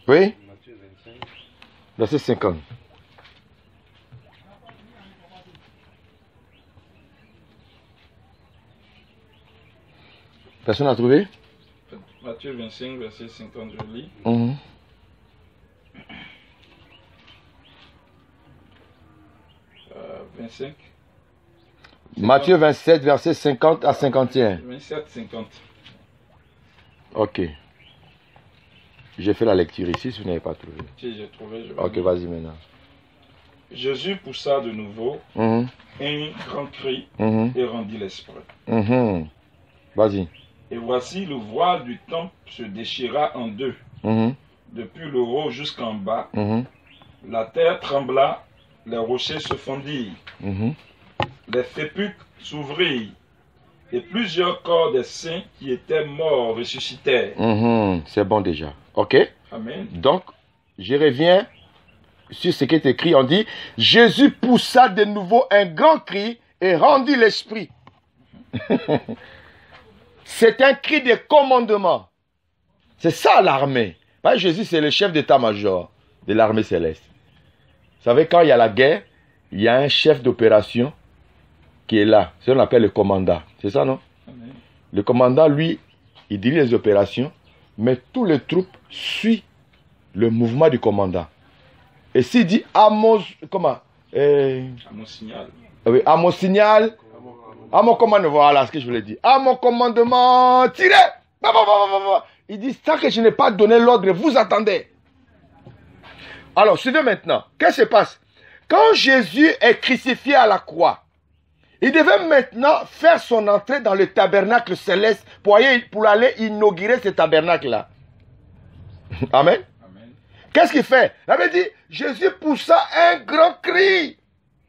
Oui. Verset 50. Personne n'a trouvé? Matthieu 25, verset 50, je lis. 25. Matthieu 27, verset 50 à 51. 27, 50. Ok. J'ai fait la lecture ici, si vous n'avez pas trouvé. Si j'ai trouvé, je vais. Ok, vas-y maintenant. Jésus poussa de nouveau un grand cri et rendit l'esprit. Vas-y. Et voici le voile du temple se déchira en deux, depuis le haut jusqu'en bas. La terre trembla, les rochers se fondirent, les sépulcres s'ouvrirent, et plusieurs corps des saints qui étaient morts ressuscitèrent. C'est bon déjà. Ok. Amen. Donc, je reviens sur ce qui est écrit. On dit, Jésus poussa de nouveau un grand cri et rendit l'esprit. C'est un cri de commandement. C'est ça l'armée. Jésus, c'est le chef d'état-major de l'armée céleste. Vous savez, quand il y a la guerre, il y a un chef d'opération qui est là. C'est ce qu'on appelle le commandant. C'est ça, non? Amen. Le commandant, lui, il dirige les opérations, mais tous les troupes suivent le mouvement du commandant. Et s'il dit à mon... Comment? À mon signal. Oui, à mon signal... À mon commandement, voilà ce que je voulais dire. À mon commandement, tirez! Il dit, ça que je n'ai pas donné l'ordre, vous attendez. Alors, suivez maintenant. Qu'est-ce qui se passe? Quand Jésus est crucifié à la croix, il devait maintenant faire son entrée dans le tabernacle céleste pour aller inaugurer ce tabernacle-là. Amen. Amen. Qu'est-ce qu'il fait? Il avait dit, Jésus poussa un grand cri.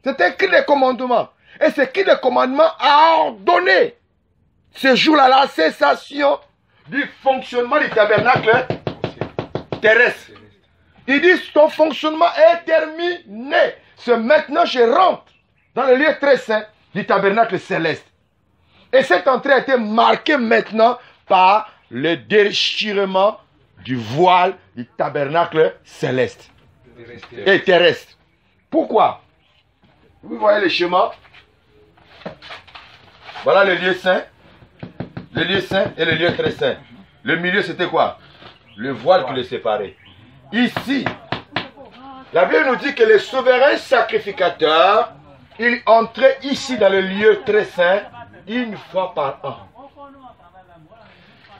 C'est un cri de commandement. Et ce cri de commandement a ordonné ce jour-là la cessation du fonctionnement du tabernacle terrestre. Il dit, ton fonctionnement est terminé. C'est maintenant je rentre dans le lieu très saint du tabernacle céleste. Et cette entrée a été marquée maintenant par le déchirement du voile du tabernacle céleste et terrestre. Pourquoi? Vous voyez le schéma? Voilà le lieu saint et le lieu très saint. Le milieu c'était quoi? Le voile qui le séparait. Ici, la Bible nous dit que le souverain sacrificateur, il entrait ici dans le lieu très saint une fois par an.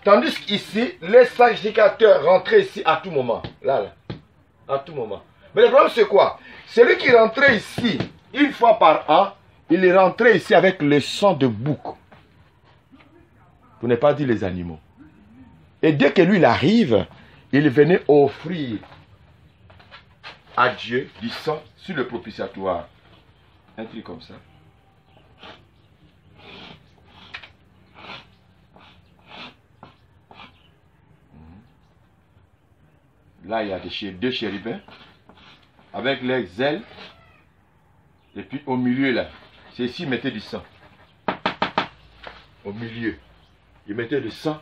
Tandis qu'ici, les sacrificateurs rentraient ici à tout moment. Là, à tout moment. Mais le problème c'est quoi? Celui qui rentrait ici une fois par an, il est rentré ici avec le sang de bouc. Pour ne pas dire les animaux. Et dès que lui il arrive, il venait offrir à Dieu du sang sur le propitiatoire. Un truc comme ça. Là, il y a deux chérubins avec leurs ailes. Et puis au milieu là, c'est ici, ils mettaient du sang. Au milieu, ils mettaient du sang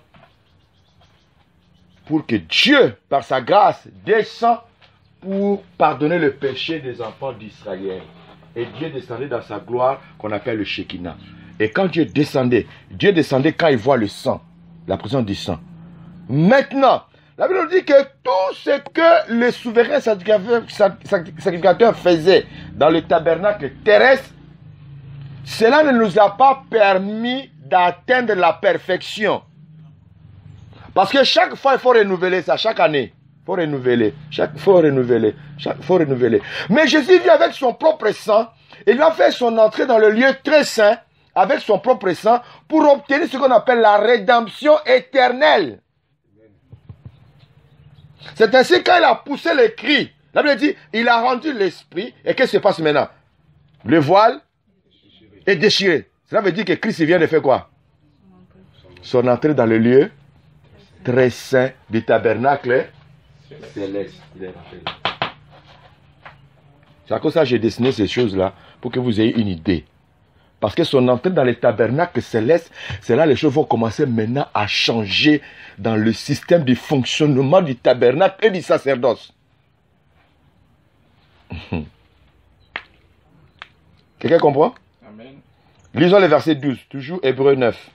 pour que Dieu, par sa grâce, descende pour pardonner le péché des enfants d'Israël. Et Dieu descendait dans sa gloire qu'on appelle le Shekinah. Et quand Dieu descendait quand il voit le sang, la présence du sang. Maintenant, la Bible nous dit que tout ce que le souverain sacrificateur faisait dans le tabernacle terrestre, cela ne nous a pas permis d'atteindre la perfection. Parce que chaque fois, il faut renouveler ça, chaque année. Il faut renouveler, faut renouveler. Mais Jésus vient avec son propre sang, il va faire son entrée dans le lieu très saint, avec son propre sang, pour obtenir ce qu'on appelle la rédemption éternelle. C'est ainsi quand il a poussé le cri, la Bible dit, il a rendu l'esprit, et qu'est-ce qui se passe maintenant? Le voile est déchiré. Cela veut dire que Christ vient de faire quoi? Son entrée dans le lieu très saint du tabernacle céleste. C'est à cause de ça que j'ai dessiné ces choses-là, pour que vous ayez une idée. Parce que son entrée dans les tabernacles célestes, c'est là que les choses vont commencer maintenant à changer dans le système de fonctionnement du tabernacle et du sacerdoce. Quelqu'un comprend? Amen. Lisons le verset 12, toujours Hébreux 9.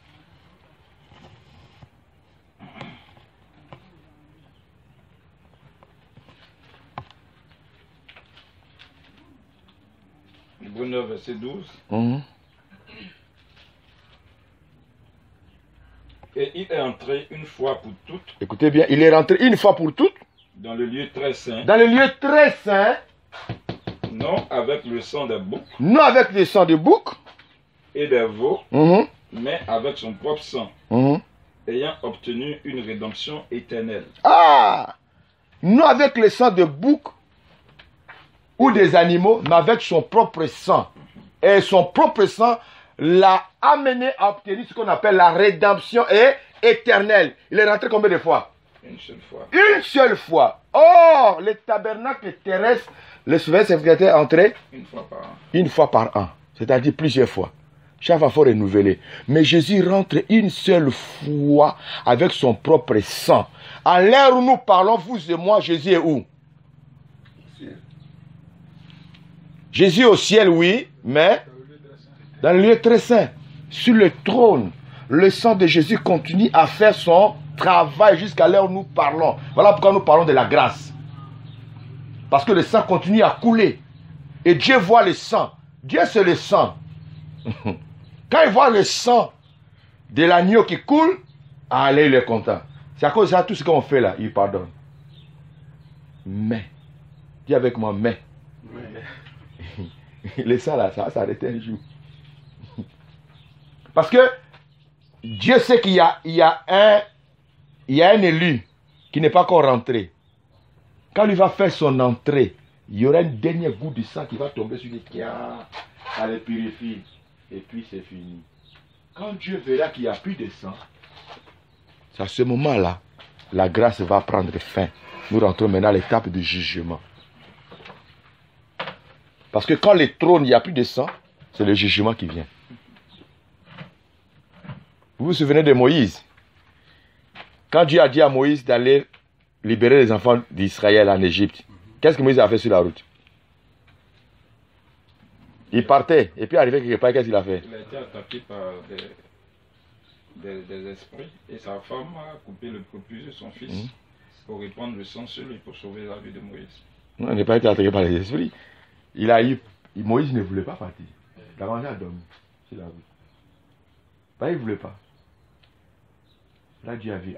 Hébreux 9, verset 12. Et il est entré une fois pour toutes. Écoutez bien, il est rentré une fois pour toutes Dans le lieu très saint. dans le lieu très saint, Non avec le sang des boucs non avec le sang de bouc, et des veaux, mais avec son propre sang, ayant obtenu une rédemption éternelle. Ah, non avec le sang de bouc ou des animaux, mais avec son propre sang. Et son propre sang l'a amené à obtenir ce qu'on appelle la rédemption éternelle. Il est rentré combien de fois? Une seule fois. Une seule fois. Or, le tabernacle terrestre, le souverain sacrificateur est entré Une fois par an. une fois par an, c'est-à-dire plusieurs fois. Chaque fois, il faut renouveler. Mais Jésus rentre une seule fois avec son propre sang. À l'heure où nous parlons, vous et moi, Jésus est où? Jésus est au ciel, oui, mais dans le lieu très saint, sur le trône, le sang de Jésus continue à faire son travail jusqu'à l'heure où nous parlons. Voilà pourquoi nous parlons de la grâce. Parce que le sang continue à couler. Et Dieu voit le sang. Dieu, c'est le sang. Quand il voit le sang de l'agneau qui coule, allez, il est content. C'est à cause de ça, tout ce qu'on fait là, il pardonne. Mais, dis avec moi, mais. Le sang là, ça va s'arrêter un jour. Parce que Dieu sait qu'il y a un élu qui n'est pas encore rentré. Quand il va faire son entrée, il y aura un dernier goût de sang qui va tomber sur les tiens, ça les purifie. Et puis c'est fini. Quand Dieu verra qu'il n'y a plus de sang, c'est à ce moment-là, la grâce va prendre fin. Nous rentrons maintenant à l'étape du jugement. Parce que quand le trône, il n'y a plus de sang, c'est le jugement qui vient. Vous vous souvenez de Moïse? Quand Dieu a dit à Moïse d'aller libérer les enfants d'Israël en Égypte, qu'est-ce que Moïse a fait sur la route? Il partait, et puis arrivé quelque part, qu'est-ce qu'il a fait? Il a été attaqué par des esprits, et sa femme a coupé le prépuce de son fils pour répandre le sang sur lui pour sauver la vie de Moïse. Non, il n'a pas été attaqué par les esprits. Moïse ne voulait pas partir. Il a mangé à dormir sur la route. Il ne voulait pas. Là, Dieu a vu,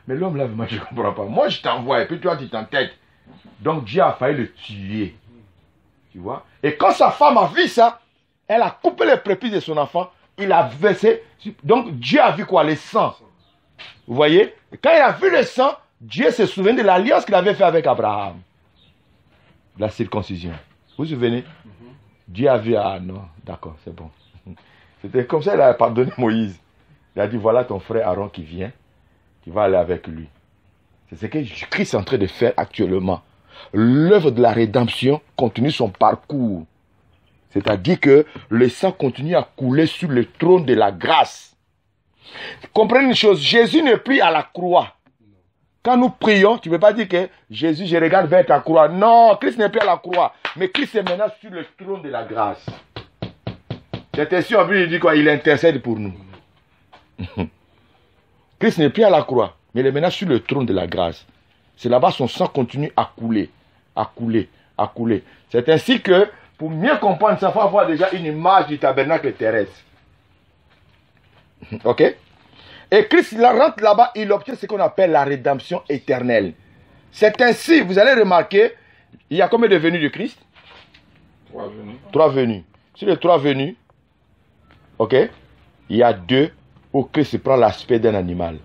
mais l'homme là, moi je ne comprends pas. Moi je t'envoie et puis toi tu t'entêtes. Donc Dieu a failli le tuer. Tu vois? Et quand sa femme a vu ça, elle a coupé les prépuces de son enfant, il a versé. Donc Dieu a vu quoi? Le sang. Vous voyez? Et quand il a vu le sang, Dieu se souvient de l'alliance qu'il avait fait avec Abraham. La circoncision. Vous vous souvenez? Dieu a vu, non, d'accord, c'est bon. C'était comme ça qu'il a pardonné Moïse. Il a dit, voilà ton frère Aaron qui vient, tu vas aller avec lui. C'est ce que Christ est en train de faire actuellement. L'œuvre de la rédemption continue son parcours. C'est-à-dire que le sang continue à couler sur le trône de la grâce. Comprenez une chose, Jésus ne prie à la croix. Quand nous prions, tu ne peux pas dire que Jésus, je regarde vers ta croix. Non, Christ n'est plus à la croix. Mais Christ est maintenant sur le trône de la grâce. C'est ainsi, en plus, il dit quoi? Il intercède pour nous. Christ n'est plus à la croix, mais il est maintenant sur le trône de la grâce. C'est là-bas son sang continue à couler, à couler, à couler. C'est ainsi que, pour mieux comprendre ça, il faut avoir déjà une image du tabernacle terrestre. Ok? Et Christ rentre là-bas, il obtient ce qu'on appelle la rédemption éternelle. C'est ainsi, vous allez remarquer, il y a combien de venues de Christ? 3 venues. 3 venues. Sur les 3 venues, ok, il y a 2 où Christ prend l'aspect d'un animal.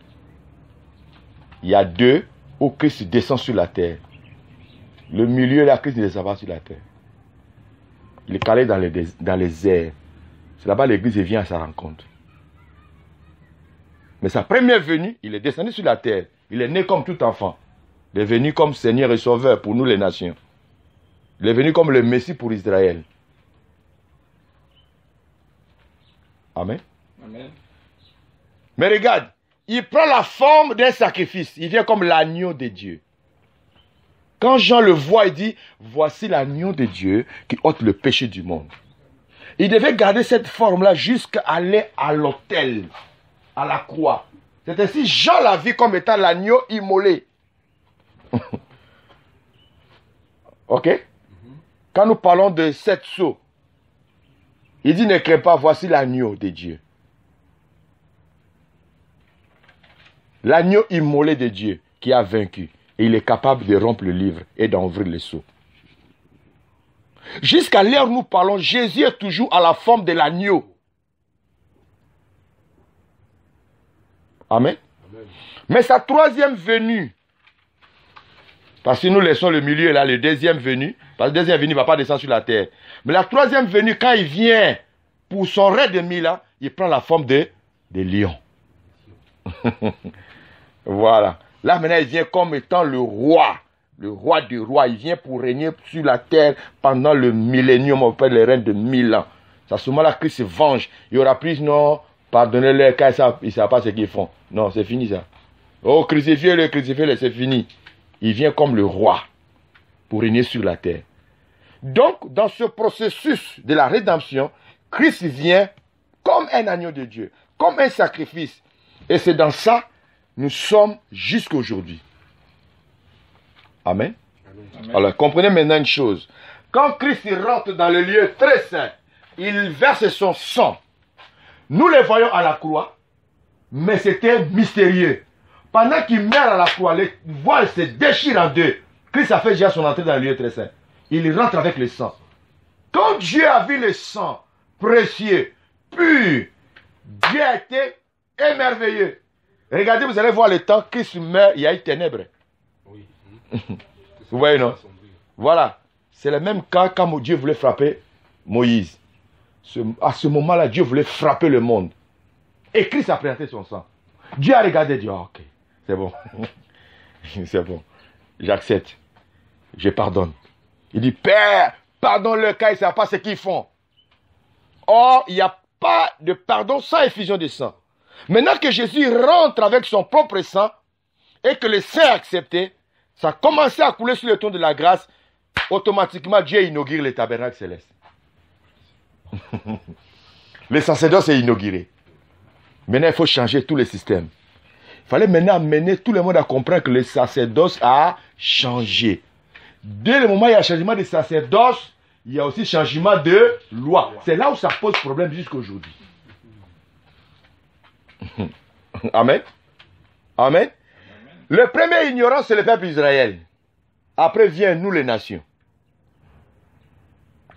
Il y a 2 où Christ descend sur la terre. Le milieu, là, Christ ne descend pas sur la terre. Il est calé dans les airs. C'est là-bas l'église vient à sa rencontre. Mais sa première venue, il est descendu sur la terre. Il est né comme tout enfant. Il est venu comme Seigneur et Sauveur pour nous les nations. Il est venu comme le Messie pour Israël. Amen. Amen. Mais regarde, il prend la forme d'un sacrifice. Il vient comme l'agneau de Dieu. Quand Jean le voit, il dit, voici l'agneau de Dieu qui ôte le péché du monde. Il devait garder cette forme-là jusqu'à aller à l'autel, à la croix. C'est ainsi Jean l'a vu comme étant l'agneau immolé. Ok? Quand nous parlons de 7 sceaux, il dit, ne crains pas, voici l'agneau de Dieu. L'agneau immolé de Dieu qui a vaincu. Et il est capable de rompre le livre et d'ouvrir les sceaux. Jusqu'à l'heure où nous parlons, Jésus est toujours à la forme de l'agneau. Amen. Amen. Mais sa troisième venue, parce que nous laissons le milieu là, le deuxième venu, parce que le deuxième venu ne va pas descendre sur la terre. Mais la troisième venue, quand il vient pour son règne de mille ans, il prend la forme de lion. Voilà. Là maintenant, il vient comme étant le roi du roi. Il vient pour régner sur la terre pendant le millénium, on appelle le règne de 1000 ans. C'est à ce moment-là que se venge. Il y aura plus, non, pardonnez-les, quand ils ne savent pas ce qu'ils font. Non, c'est fini ça. Oh, crucifiez-le, c'est fini. Il vient comme le roi pour régner sur la terre. Donc, dans ce processus de la rédemption, Christ vient comme un agneau de Dieu, comme un sacrifice. Et c'est dans ça nous sommes jusqu'aujourd'hui. Amen. Amen. Alors, comprenez maintenant une chose. Quand Christ rentre dans le lieu très saint, il verse son sang. Nous le voyons à la croix, mais c'était mystérieux. Pendant qu'il meurt à la croix, les voiles se déchirent en deux. Christ a fait déjà son entrée dans le lieu très saint. Il rentre avec le sang. Quand Dieu a vu le sang précieux, pur, Dieu a été émerveillé. Regardez, vous allez voir le temps, Christ meurt, il y a eu ténèbres. Oui. Vous voyez, non? Voilà. C'est le même cas quand Dieu voulait frapper Moïse. À ce moment-là, Dieu voulait frapper le monde. Et Christ a présenté son sang. Dieu a regardé, Dieu, oh, ok, c'est bon. C'est bon. J'accepte. Je pardonne. Il dit, Père, pardonne-le car ils ne savent pas ce qu'ils font. Or, il n'y a pas de pardon sans effusion de sang. Maintenant que Jésus rentre avec son propre sang et que le sang est accepté, ça a commencé à couler sur le ton de la grâce. Automatiquement, Dieu inaugure le tabernacle céleste. Le sacerdoce est inauguré. Maintenant, il faut changer tout le système. Il fallait maintenant amener tout le monde à comprendre que le sacerdoce a changé. Dès le moment où il y a changement de sacerdoce, il y a aussi changement de loi. C'est là où ça pose problème jusqu'à aujourd'hui. Amen. Amen. Le premier ignorant, c'est le peuple Israël. Après vient nous les nations.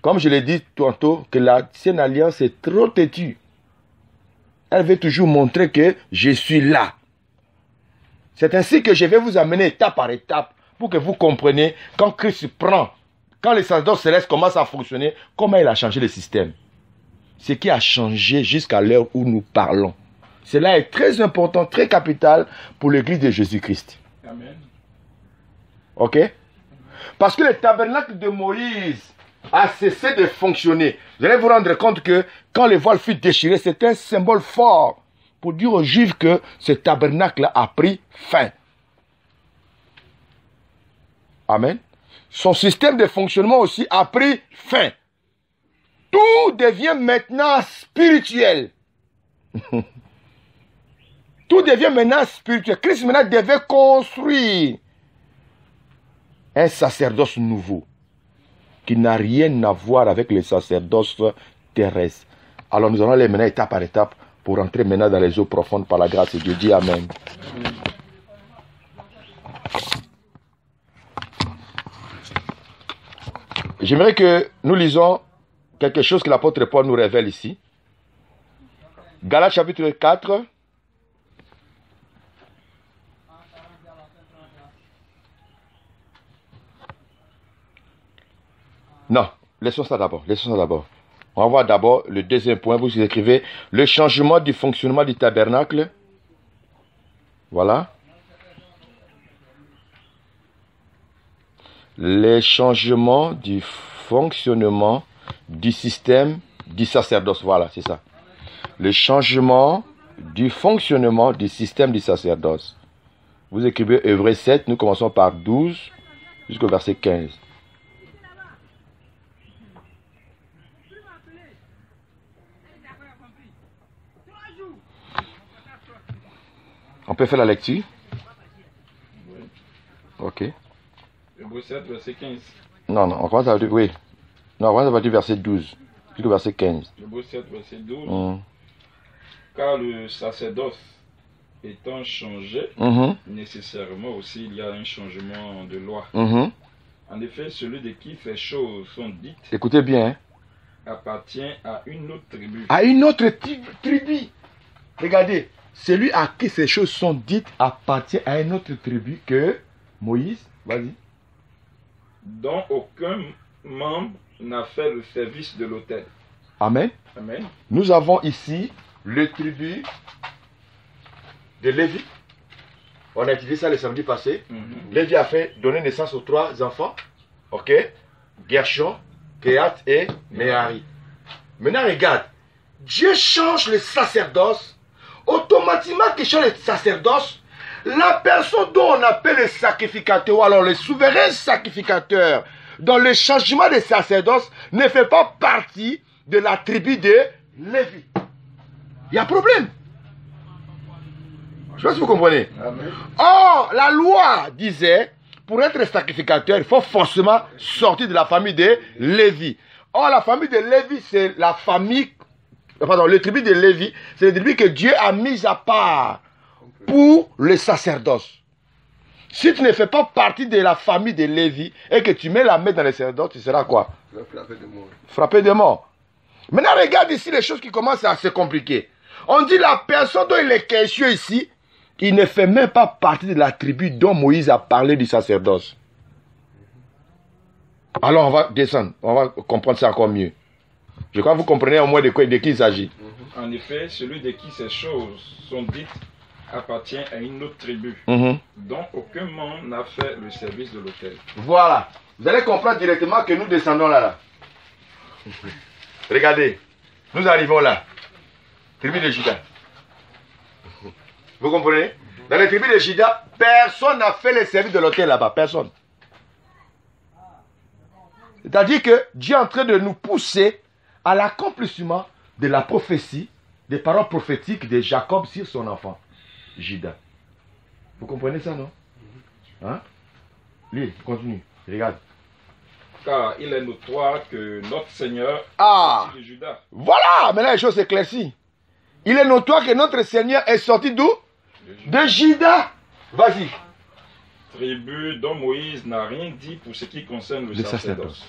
Comme je l'ai dit tantôt, que l'ancienne alliance est trop têtue. Elle veut toujours montrer que je suis là. C'est ainsi que je vais vous amener étape par étape pour que vous compreniez quand Christ prend, quand le sacerdoce céleste commence à fonctionner, comment il a changé le système. Ce qui a changé jusqu'à l'heure où nous parlons. Cela est très important, très capital pour l'église de Jésus-Christ. Amen. Ok? Parce que le tabernacle de Moïse a cessé de fonctionner. Vous allez vous rendre compte que quand le voile fut déchiré, c'est un symbole fort pour dire aux Juifs que ce tabernacle a pris fin. Amen. Son système de fonctionnement aussi a pris fin. Tout devient maintenant spirituel. Tout devient maintenant spirituel. Christ maintenant devait construire un sacerdoce nouveau qui n'a rien à voir avec le sacerdoce terrestre. Alors nous allons aller maintenant étape par étape pour entrer maintenant dans les eaux profondes par la grâce de Dieu. Dis Amen. J'aimerais que nous lisons quelque chose que l'apôtre Paul nous révèle ici. Galates chapitre 4. Non, laissons ça d'abord. On va voir d'abord le deuxième point. Vous écrivez le changement du fonctionnement du tabernacle. Voilà. Les changements du fonctionnement du système du sacerdoce. Voilà, c'est ça. le changement du fonctionnement du système du sacerdoce. Vous écrivez Hébreux 7, nous commençons par 12 jusqu'au verset 15. On peut faire la lecture? Oui. Ok. Hébreux 7, verset 15. Non, on commence à dire, oui. Non, on commence à partir du verset 12 jusqu'au verset 15. Hébreux 7, verset 12. Car le sacerdoce étant changé, nécessairement aussi il y a un changement de loi. En effet, celui de qui ces choses sont dites, écoutez bien, appartient à une autre tribu. À une autre tribu. Regardez, celui à qui ces choses sont dites appartient à une autre tribu que Moïse. Vas-y. Dont aucun membre n'a fait le service de l'autel. Amen. Amen. Nous avons ici le tribu de Lévi. On a étudié ça le samedi passé. Lévi a fait donner naissance aux 3 enfants. Ok. Gershon, Kehat et Merari. Maintenant, regarde. Dieu change le sacerdoce. Automatiquement qu'il change le sacerdoce, la personne dont on appelle le sacrificateur, ou alors le souverain sacrificateur, dans le changement de sacerdoce, ne fait pas partie de la tribu de Lévi. Il y a problème. Je ne sais pas si vous comprenez. Amen. Or, la loi disait, pour être sacrificateur, il faut forcément sortir de la famille de Lévi. Or, la famille de Lévi, c'est la famille, pardon, le tribu de Lévi, c'est le tribu que Dieu a mis à part pour le sacerdoce. Si tu ne fais pas partie de la famille de Lévi et que tu mets la main dans le sacerdoce, tu seras quoi? Frappé de mort. Frappé de mort. Maintenant, regarde ici les choses qui commencent à se compliquer. On dit la personne dont il est question ici, il ne fait même pas partie de la tribu dont Moïse a parlé du sacerdoce. Alors on va descendre, on va comprendre ça encore mieux. Je crois que vous comprenez au moins de qui il s'agit. En effet, celui de qui ces choses sont dites appartient à une autre tribu, dont aucun membre n'a fait le service de l'autel. Voilà. Vous allez comprendre directement que nous descendons là. Regardez, nous arrivons là. Tribu de Juda. Vous comprenez? Dans les tribus de Juda, personne n'a fait le service de l'autel là-bas. Personne. C'est-à-dire que Dieu est en train de nous pousser à l'accomplissement de la prophétie, des paroles prophétiques de Jacob sur son enfant, Juda. Vous comprenez ça, non? Hein? Lis, continue, regarde. Car il est notoire que notre Seigneur est sorti de Juda. Voilà, maintenant les choses s'éclaircissent. Il est notoire que notre Seigneur est sorti d'où? De Juda. Vas-y. Tribu dont Moïse n'a rien dit pour ce qui concerne le sacerdoce.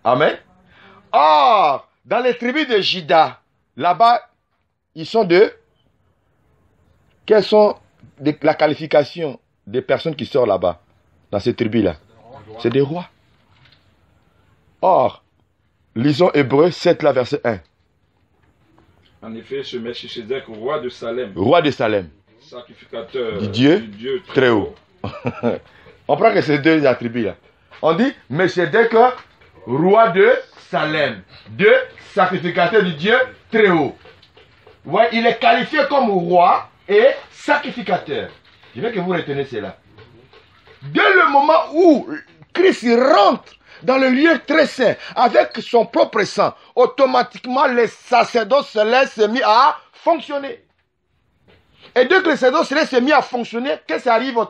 Amen. Or, dans les tribus de Juda, là-bas, ils sont de... Quelles sont la qualification des personnes qui sortent là-bas, dans ces tribus-là? C'est des rois. Or, lisons Hébreux 7, là, verset 1. En effet, ce Melchisedec, roi de Salem, Roi de Salem, sacrificateur du Dieu très haut. On prend que ces deux attributs-là. On dit Melchisedec, roi de Salem, sacrificateur du Dieu très haut. Ouais, il est qualifié comme roi et sacrificateur. Je veux que vous retenez cela. Dès le moment où Christ rentre dans le lieu très saint avec son propre sang, automatiquement les sacerdotes célestes se mis à fonctionner. Et dès que les sacerdotes célestes se mis à fonctionner, qu'est-ce qui arrive aux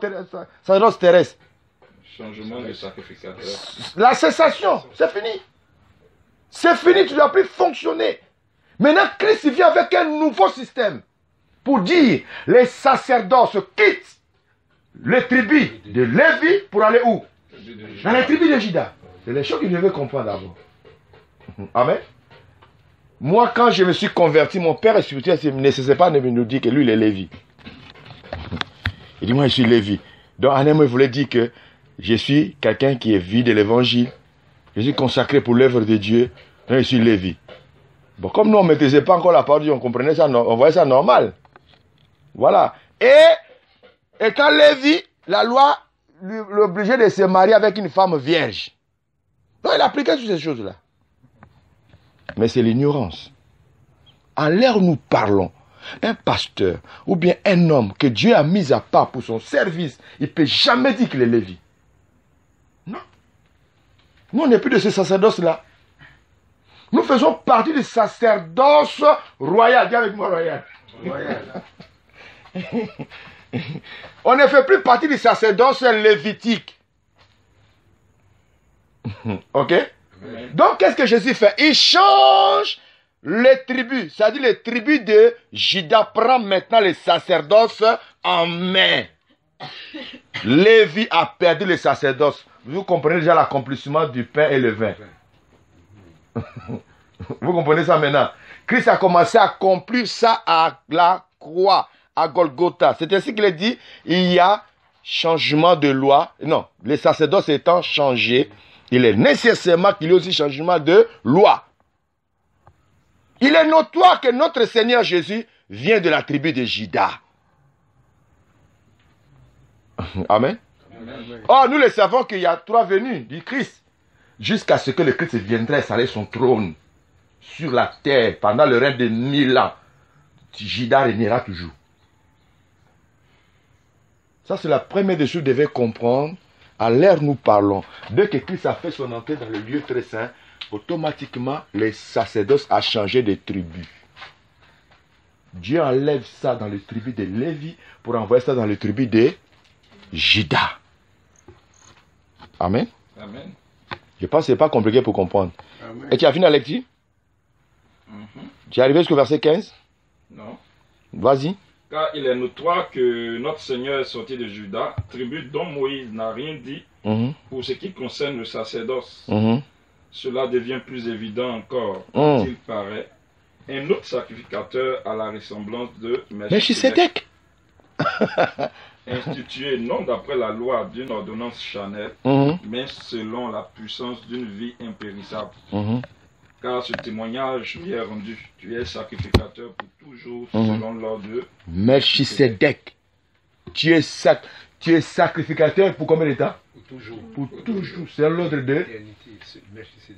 sacerdotes terrestres? Changement de sacrificateur. La cessation, c'est fini. C'est fini, tu ne dois plus fonctionner. Maintenant, Christ vient avec un nouveau système pour dire les sacerdotes quittent les tribus de Lévi pour aller où? Dans les tribus de Juda. C'est les choses que je devais comprendre d'abord. Amen. Moi, quand je me suis converti, mon père spirituel ne cessait pas de nous dire que lui, il est Lévi. Il dit, moi, je suis Lévi. Donc, en un mot, il voulait dire que je suis quelqu'un qui est vide de l'évangile. Je suis consacré pour l'œuvre de Dieu. Donc, je suis Lévi. Bon, comme nous, on ne maîtrisait pas encore la parole de Dieu, on comprenait ça, on voyait ça normal. Voilà. Et quand Lévi, la loi l'obligeait de se marier avec une femme vierge. Donc, il appliquait toutes ces choses-là. Mais c'est l'ignorance. À l'heure où nous parlons, un pasteur ou bien un homme que Dieu a mis à part pour son service, il ne peut jamais dire qu'il est Lévi. Non. Nous, on n'est plus de ce sacerdoce-là. Nous faisons partie du sacerdoce royal. Dis avec moi, royal. Royal. On ne fait plus partie du sacerdoce lévitique. Ok? Oui. Donc, qu'est-ce que Jésus fait? Il change les tribus. C'est-à-dire les tribus de Juda prend maintenant le sacerdoce en main. Lévi a perdu le sacerdoce. Vous comprenez déjà l'accomplissement du pain et le vin. Vous comprenez ça maintenant? Christ a commencé à accomplir ça à la croix, à Golgotha. C'est ainsi qu'il est dit, il y a changement de loi. Non, les sacerdoces étant changés, il est nécessairement qu'il y ait aussi changement de loi. Il est notoire que notre Seigneur Jésus vient de la tribu de Juda. Amen. Amen. Or, nous le savons qu'il y a 3 venues du Christ, jusqu'à ce que le Christ viendrait installer son trône sur la terre pendant le règne de 1000 ans. Juda régnera toujours. Ça, c'est la première des choses que vous devez comprendre. À l'heure où nous parlons, dès que Christ a fait son entrée dans le lieu très saint, automatiquement, les sacerdoces a changé de tribu. Dieu enlève ça dans le tribu de Lévi pour envoyer ça dans le tribu de Juda. Amen. Amen. Je pense que ce n'est pas compliqué pour comprendre. Amen. Et tu as fini la lecture? Tu es arrivé jusqu'au verset 15? Non. Vas-y. Car il est notoire que notre Seigneur est sorti de Juda, tribu dont Moïse n'a rien dit pour ce qui concerne le sacerdoce. Cela devient plus évident encore, il paraît. Un autre sacrificateur à la ressemblance de Melchisédek, institué non d'après la loi d'une ordonnance charnelle, mais selon la puissance d'une vie impérissable. Car ce témoignage lui est rendu. Tu es sacrificateur pour toujours, selon l'ordre de Melchisédek. Tu es sacrificateur pour combien de temps? Pour toujours. Pour toujours. C'est l'ordre de...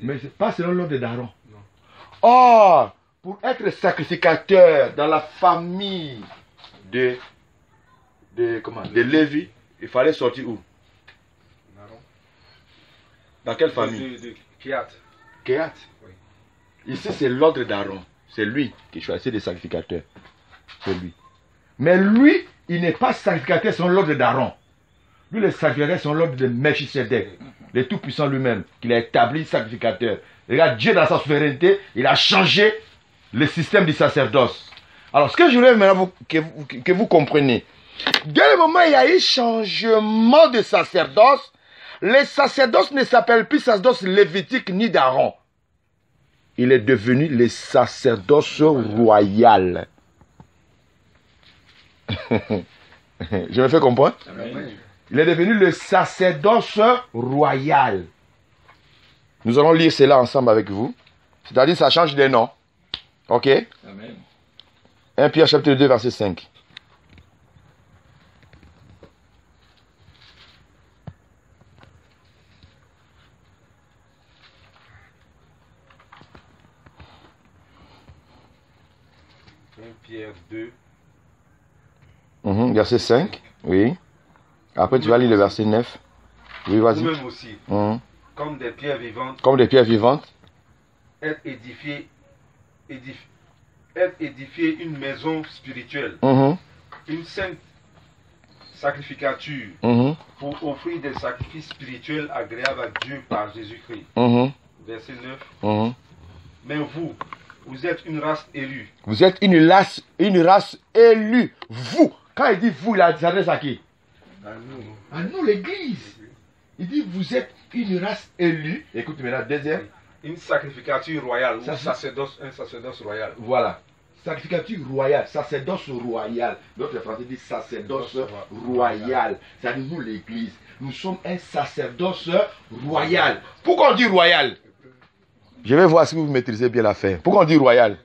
Mais ce n'est pas selon l'ordre d'Aaron. Or, pour être sacrificateur dans la famille de Lévi, il fallait sortir où? Dans quelle famille? De Kehat. Kehat. Oui. Ici, c'est l'ordre d'Aaron. C'est lui qui choisit des sacrificateurs. C'est lui. Mais lui, il n'est pas sacrificateur selon l'ordre d'Aaron. Lui, les sacrificateurs sont l'ordre de Melchisédek, le Tout-Puissant lui-même, qu'il a établi sacrificateur. Regarde, Dieu dans sa souveraineté, il a changé le système du sacerdoce. Alors, ce que je voulais maintenant que vous compreniez, dès le moment où il y a eu changement de sacerdoce, le sacerdoce ne s'appelle plus sacerdoce lévitique ni d'Aaron. Il est devenu le sacerdoce royal. Je me fais comprendre? Amen. Il est devenu le sacerdoce royal. Nous allons lire cela ensemble avec vous. C'est-à-dire ça change de nom. Ok? Amen. 1 Pierre chapitre 2 verset 5. Pierre 2. Verset 5, oui. Après, tu vas lire le verset 9. Oui, vas-y. Vous-même aussi, comme des pierres vivantes. Comme des pierres vivantes. Être édifié une maison spirituelle. Une sainte sacrificature pour offrir des sacrifices spirituels agréables à Dieu par Jésus-Christ. Verset 9. Mais vous êtes une race élue. Vous êtes une race élue. Vous. Quand il dit vous, il s'adresse à qui? À nous, l'église. Il dit vous êtes une race élue. Écoute maintenant, deuxième. Une sacrificature royale. Un sacerdoce royal. Voilà. Sacrificature royale. Sacerdoce royal. D'autres français disent sacerdoce royal. C'est-à-dire nous, l'église. Nous sommes un sacerdoce royal. Pourquoi on dit royal? Je vais voir si vous maîtrisez bien l'affaire. Pourquoi on dit royal?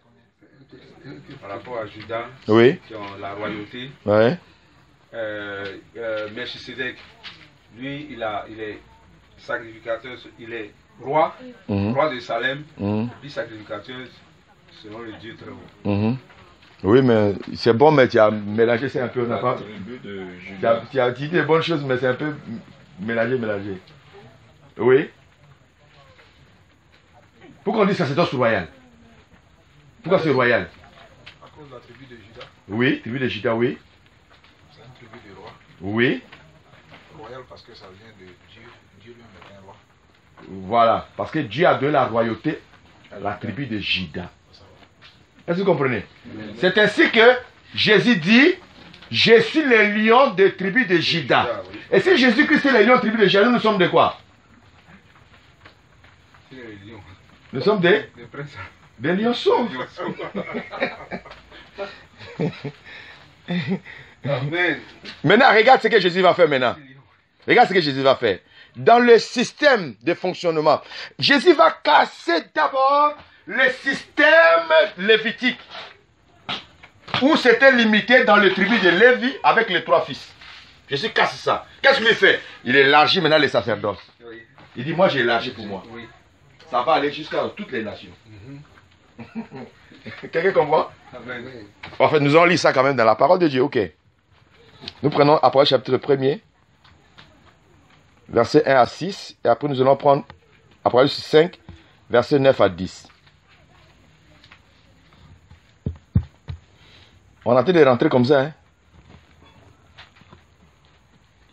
Par rapport à Juda, oui, qui ont la royauté. Ouais. Melchisédek, lui, il est sacrificateur, il est roi, roi de Salem, puis sacrificateur selon le Dieu très haut. Oui, mais c'est bon, mais tu as mélangé, c'est un peu... La pas... tribu de Tu Judas. as dit des bonnes choses, mais c'est un peu mélangé. Oui. Pourquoi on dit sacerdoce royal? Pourquoi c'est royal? À cause de la tribu de Judas, Oui, tribu de Judas, oui. c'est une tribu de rois. Oui. Royal parce que ça vient de Dieu. Dieu lui-même est un roi. Voilà. Parce que Dieu a donné la royauté à la tribu de Judas. Est-ce que vous comprenez? C'est ainsi que Jésus dit, je suis le lion de tribu de Judas. Oui. Et si Jésus-Christ est le lion de tribu de Judas, nous sommes de quoi? C'est le lion. Nous sommes des Princes. lionceaux. Amen. Maintenant, regarde ce que Jésus va faire maintenant. Regarde ce que Jésus va faire. Dans le système de fonctionnement, Jésus va casser d'abord le système lévitique, où c'était limité dans le tribu de Lévi avec les 3 fils. Jésus casse ça. Qu'est-ce qu'il fait? Il élargit maintenant les sacerdoces. Oui. Il dit, moi j'ai élargi pour moi. Oui. Ça va aller jusqu'à toutes les nations. Quelqu'un comprend? Amen. En fait, nous allons lire ça quand même dans la parole de Dieu. Ok. Nous prenons Apocalypse chapitre 1er, versets 1 à 6. Et après, nous allons prendre Apocalypse 5, versets 9 à 10. On a tenté de rentrer comme ça. Hein?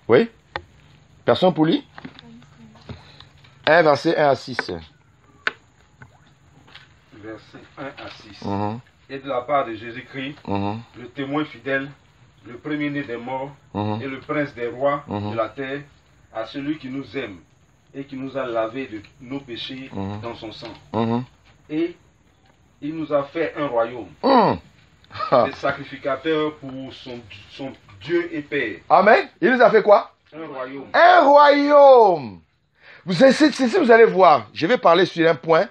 Oui? Personne pour lui? 1, verset 1 à 6. Verset 1 à 6. Mhm, Et de la part de Jésus-Christ, mhm, le témoin fidèle, le premier-né des morts mhm. et le prince des rois Mhm. de la terre, à celui qui nous aime et qui nous a lavés de nos péchés Mhm. dans son sang. Mhm. Et il nous a fait un royaume, Mhm. Ah. des sacrificateurs pour son Dieu et Père. Amen. Il nous a fait quoi? Un royaume. Un royaume. Si vous allez voir, je vais parler sur un point.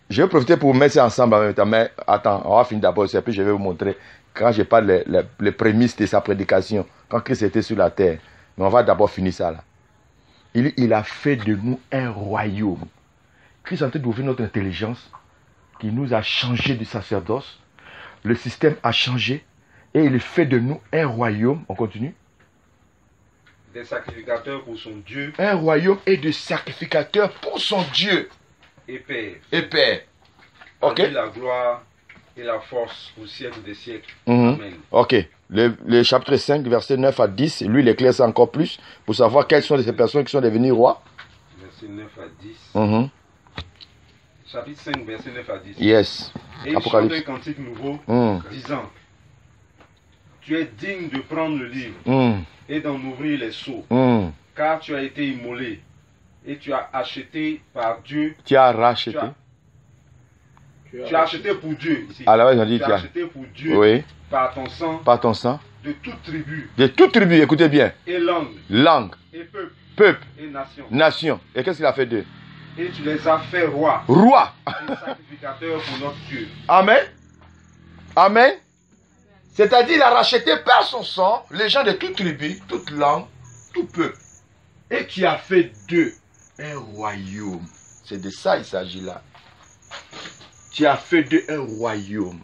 Je vais profiter pour vous mettre ça ensemble en même temps. Mais attends, on va finir d'abord ça, puis je vais vous montrer quand je parle les prémices de sa prédication, quand Christ était sur la terre. Mais on va d'abord finir ça là. Il a fait de nous un royaume. Christ est en train d'ouvrir notre intelligence, qui nous a changé du sacerdoce. Le système a changé et il fait de nous un royaume. On continue. Des sacrificateurs pour son Dieu Un royaume et de sacrificateurs pour son Dieu et Père. et Père. À Ok. lui la gloire et la force au siècle des siècles. Mhm. Amen. Ok. Le chapitre 5, verset 9 à 10, lui, il éclaire ça encore plus pour savoir quelles sont ces personnes qui sont devenues rois. Verset 9 à 10. Mhm. Chapitre 5, verset 9 à 10. Yes. Et il chante Apocalypse. un cantique nouveau, Mhm. disant, tu es digne de prendre le livre Mhm. et d'en ouvrir les sceaux, Mhm. car tu as été immolé et tu as acheté par Dieu. Tu as racheté. Tu as acheté pour Dieu. Ici. À la base, on dit Tu tu as as. acheté pour Dieu Oui. par ton sang Par ton sang. de toute tribu De toute tribu, écoutez bien. et langue Langue, et peuple peuple, et nation. nation. Et qu'est-ce qu'il a fait d'eux? Et tu les as fait rois Roi. et sacrificateurs pour notre Dieu. Amen. Amen. C'est-à-dire, il a racheté par son sang les gens de toute tribu, toute langue, tout peuple. Et tu as fait d'eux un royaume. C'est de ça il s'agit là. Tu as fait d'eux un royaume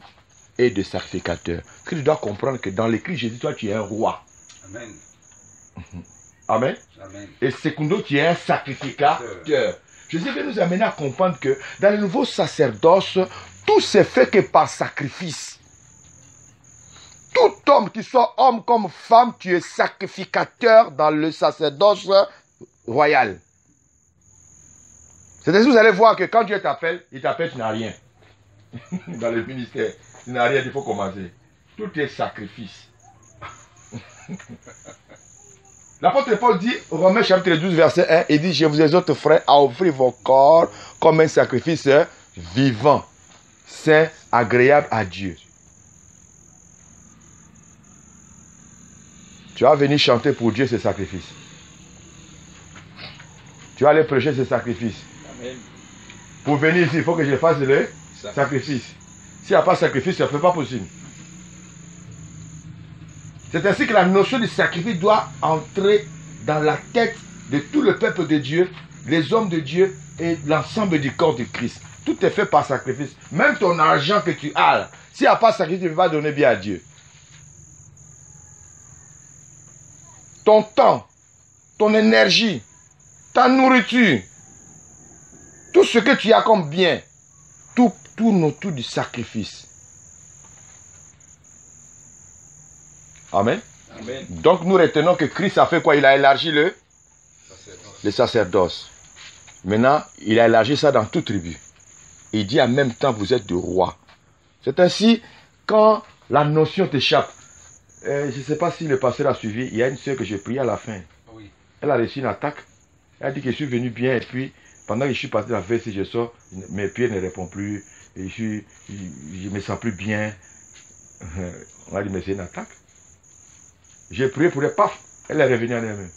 et de sacrificateurs. Que tu dois comprendre que dans l'écrit Jésus, toi, tu es un roi. Amen. Amen. Amen. Et secondo, tu es un sacrificateur. Jésus veut nous amener à comprendre que dans le nouveau sacerdoce, tout se fait que par sacrifice. Tout homme, qu'il soit homme comme femme, tu es sacrificateur dans le sacerdoce royal. C'est-à-dire que vous allez voir que quand Dieu t'appelle, il t'appelle, tu n'as rien. Dans le ministère, tu n'as rien, il faut commencer. Tout est sacrifice. L'apôtre Paul dit, Romains chapitre 12, verset 1, il dit, je vous exhorte, frères, à offrir vos corps comme un sacrifice vivant, saint, agréable à Dieu. Tu vas venir chanter pour Dieu ce sacrifice. Tu vas aller prêcher ce sacrifice. Amen. Pour venir ici, il faut que je fasse le sacrifice. S'il n'y a pas de sacrifice, ce n'est pas possible. C'est ainsi que la notion du sacrifice doit entrer dans la tête de tout le peuple de Dieu, les hommes de Dieu et l'ensemble du corps de Christ. Tout est fait par sacrifice. Même ton argent que tu as, là, s'il n'y a pas de sacrifice, tu ne peux pas donner bien à Dieu. Ton temps, ton énergie, ta nourriture, tout ce que tu as comme bien, tout tourne autour du sacrifice. Amen. Amen. Donc nous retenons que Christ a fait quoi? Il a élargi le sacerdoce. Maintenant, il a élargi ça dans toute tribu. Il dit en même temps, vous êtes de roi. C'est ainsi, quand la notion t'échappe, je ne sais pas si le pasteur a suivi, il y a une soeur que j'ai priée à la fin. Oui. Elle a reçu une attaque. Elle a dit que je suis venu bien et puis, pendant que je suis passé dans la veille, si je sors, mes pieds ne répondent plus. Et je me sens plus bien. On a dit, mais c'est une attaque. J'ai prié pour elle, paf, elle est revenue en elle-même.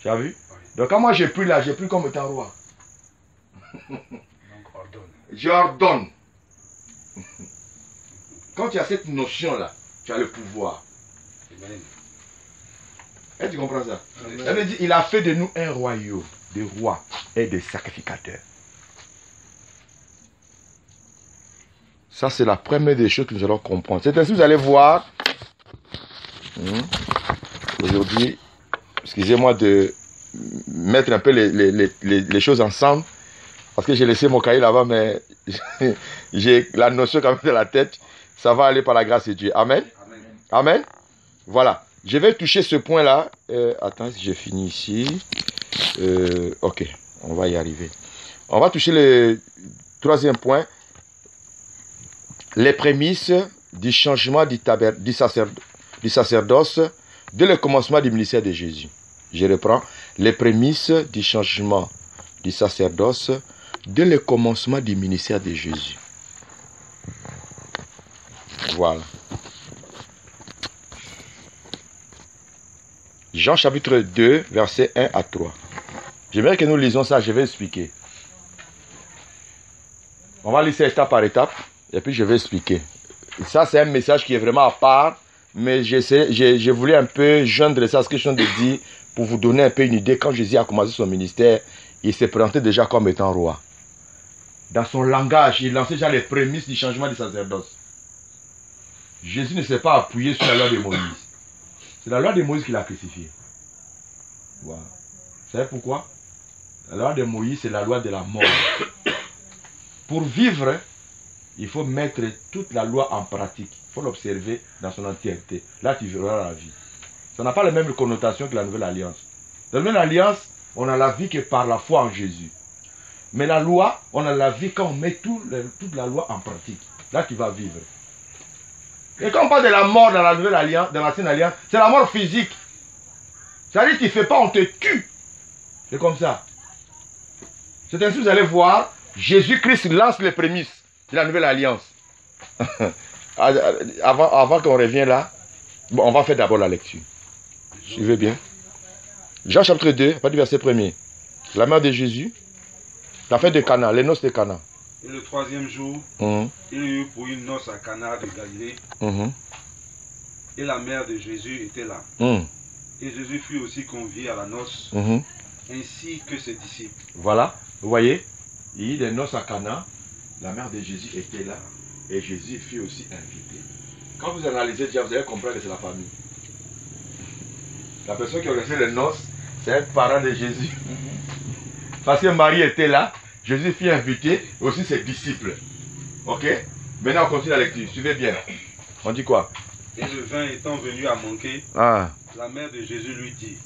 Tu as vu? Oui. Donc quand moi j'ai pris là, j'ai pris comme étant roi. Donc ordonne. J'ordonne. Quand tu as cette notion-là, tu as le pouvoir. Amen. Et tu comprends ça? Amen. Elle veut dire, il a fait de nous un royaume, des rois et des sacrificateurs. Ça, c'est la première des choses que nous allons comprendre. C'est ainsi que vous allez voir, aujourd'hui, excusez-moi de mettre un peu les choses ensemble, parce que j'ai laissé mon cahier là-bas, mais j'ai la notion quand même de la tête. Ça va aller par la grâce de Dieu. Amen. Amen. Amen. Voilà. Je vais toucher ce point-là. Attends, si j'ai fini ici. Ok, on va y arriver. On va toucher le troisième point. Les prémices du changement du sacerdoce dès le commencement du ministère de Jésus. Je reprends. Les prémices du changement du sacerdoce dès le commencement du ministère de Jésus. Voilà. Jean chapitre 2, versets 1 à 3. J'aimerais que nous lisons ça, je vais expliquer. On va lire ça étape par étape, et puis je vais expliquer. Ça, c'est un message qui est vraiment à part, mais je voulais un peu joindre ça à ce que je viens de dire, pour vous donner un peu une idée. Quand Jésus a commencé son ministère, il s'est présenté déjà comme étant roi. Dans son langage, il lançait déjà les prémices du changement du sacerdoce. Jésus ne s'est pas appuyé sur la loi de Moïse. C'est la loi de Moïse qui l'a crucifié. Voilà. Vous savez pourquoi? La loi de Moïse, c'est la loi de la mort. Pour vivre, il faut mettre toute la loi en pratique. Il faut l'observer dans son entièreté. Là, tu verras la vie. Ça n'a pas la même connotation que la nouvelle alliance. Dans la nouvelle alliance, on a la vie que par la foi en Jésus. Mais la loi, on a la vie quand on met toute la loi en pratique. Là, tu vas vivre. Et quand on parle de la mort dans la nouvelle alliance, dans l'ancienne alliance, c'est la mort physique. C'est-à-dire que tu ne fais pas, on te tue. C'est comme ça. C'est ainsi que vous allez voir, Jésus-Christ lance les prémices de la nouvelle alliance. Avant qu'on revienne là, bon, on va faire d'abord la lecture. Suivez bien. Jean chapitre 2, pas du verset 1er. La mère de Jésus, la fête de Cana, les noces de Cana. Et le troisième jour, il y eut pour une noce à Cana de Galilée. Et la mère de Jésus était là. Et Jésus fut aussi convié à la noce, ainsi que ses disciples. Voilà, vous voyez, il y a eu des noces à Cana, la mère de Jésus était là, et Jésus fut aussi invité. Quand vous analysez déjà, vous allez comprendre que c'est la famille. La personne qui a organisé les noces, c'est un parent de Jésus. Parce que Marie était là, Jésus fut invité, aussi ses disciples. Ok? Maintenant on continue la lecture, suivez bien. On dit quoi? Et le vin étant venu à manquer, la mère de Jésus lui dit,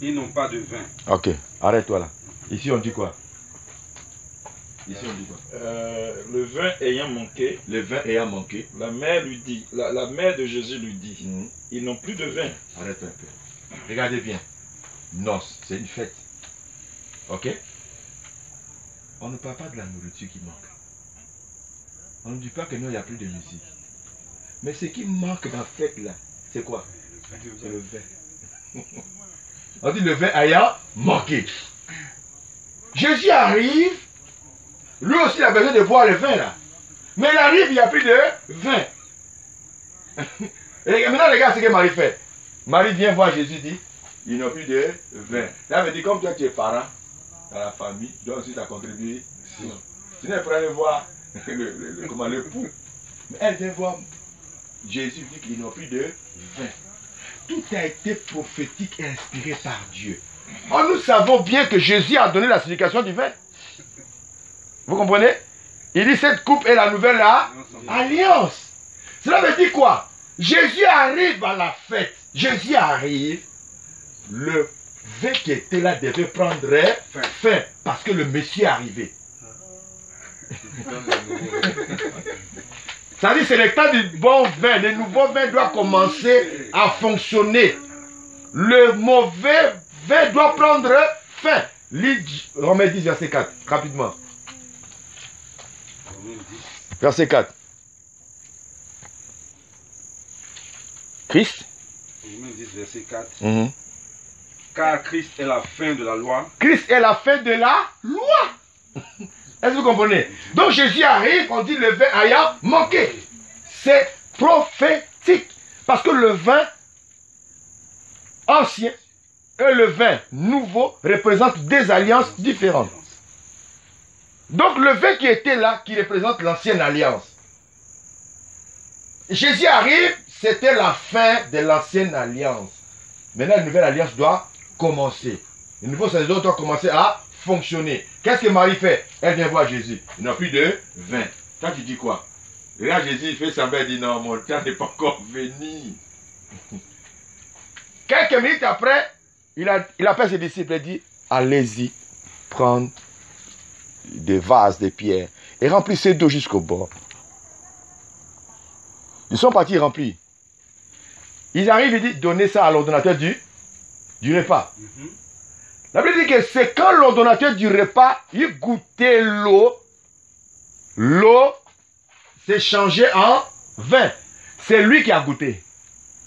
ils n'ont pas de vin. Ok, arrête-toi là. Ici on dit quoi? Ici on dit quoi? Le vin ayant manqué, Le vin ayant manqué. la mère lui dit, la mère de Jésus lui dit, ils n'ont plus de vin. Arrête un peu. Regardez bien. Noces, c'est une fête. Ok? On ne parle pas de la nourriture qui manque. On ne dit pas que non, il n'y a plus de musique. Mais ce qui manque dans la fête là, c'est quoi? C'est le vin. On dit le vin ayant manqué. Jésus arrive, lui aussi il a besoin de boire le vin là. Mais il arrive, il n'y a plus de vin. Et maintenant regarde ce que Marie fait. Marie vient voir Jésus, dit, il n'y a plus de vin. Là, elle veut dire, comme toi tu es parent, dans la famille, doit aussi ça contribuer. Tu n'es pas allé voir comment le pouls. Mais elle vient voir Jésus dit qu'ils n'ont plus de vin. Tout a été prophétique et inspiré par Dieu. Oh, nous savons bien que Jésus a donné la signification du vin. Vous comprenez? Il dit cette coupe est la nouvelle alliance. Cela veut dire quoi? Jésus arrive à la fête. Jésus arrive. Le vin qui était là devait prendre fin parce que le Messie est arrivé. Ça dit c'est le temps du bon vin. Le nouveau vin doit commencer à fonctionner. Le mauvais vin doit prendre fin. Romains 10, verset 4, rapidement. Verset 4. Christ. Romains 10, verset 4. Car Christ est la fin de la loi. Christ est la fin de la loi. Est-ce que vous comprenez? Donc Jésus arrive, on dit le vin ayant manqué. C'est prophétique. Parce que le vin ancien et le vin nouveau représentent des alliances différentes. Donc le vin qui était là, qui représente l'ancienne alliance. Jésus arrive, c'était la fin de l'ancienne alliance. Maintenant, la nouvelle alliance doit commencer. Le nouveau sacerdoce doit commencer à fonctionner. Qu'est-ce que Marie fait? Elle vient voir Jésus. Il n'a plus de vin. Toi, tu dis quoi? Et là, Jésus il fait semblant, il dit non, mon temps n'est pas encore venu. Quelques minutes après, il appelle ses disciples et dit allez-y, prendre des vases de pierre et remplissez d'eau jusqu'au bord. Ils sont partis remplis. Ils arrivent et disent donnez ça à l'ordonnateur du repas. La Bible dit que c'est quand l'ordonnateur du repas, il goûtait l'eau, l'eau s'est changée en vin. C'est lui qui a goûté.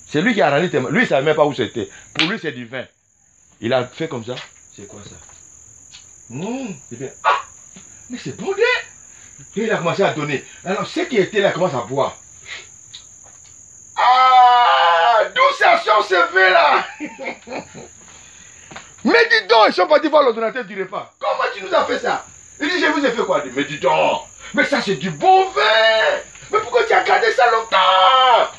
C'est lui qui a rendu témoin. Lui, il ne savait même pas où c'était. Pour lui, c'est du vin. Il a fait comme ça. C'est quoi ça? C'est bien. Ah! Mais c'est bon, et il a commencé à donner. Alors, ceux qui étaient là commencent à boire. Ah! D'où ça sort ce vin-là? Mais dis donc, ils sont partis voir l'ordonnateur du repas. Comment tu nous as fait ça? Il dit, je vous ai fait quoi? Mais dis donc, mais ça c'est du bon vin. Mais pourquoi tu as gardé ça longtemps?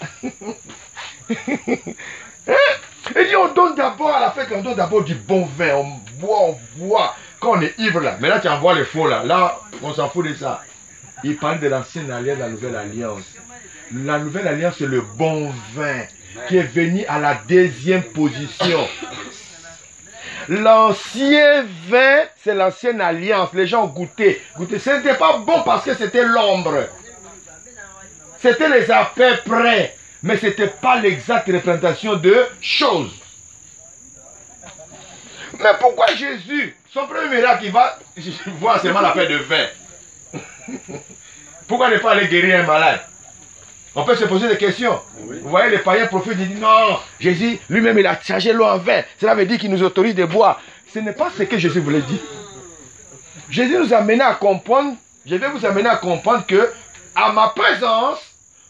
Il dit, on donne d'abord à la fête, on donne d'abord du bon vin. On boit. Quand on est ivre là, mais là tu envoies les faux là. Là, on s'en fout de ça. Il parle de l'ancienne alliance, de la nouvelle alliance. La nouvelle alliance, c'est le bon vin qui est venu à la deuxième position. L'ancien vin, c'est l'ancienne alliance. Les gens ont goûté. Ce n'était pas bon parce que c'était l'ombre. C'était les à peu près. Mais ce n'était pas l'exacte représentation de choses. Mais pourquoi Jésus, son premier miracle, il va voir seulement la paix de vin? Pourquoi ne pas aller guérir un malade? On peut se poser des questions. Oui. Vous voyez, les païens prophètes disent non, Jésus lui-même il a changé l'eau en vin. Cela veut dire qu'il nous autorise de boire. Ce n'est pas ce que Jésus voulait dire. Jésus nous a amené à comprendre, je vais vous amener à comprendre que, à ma présence,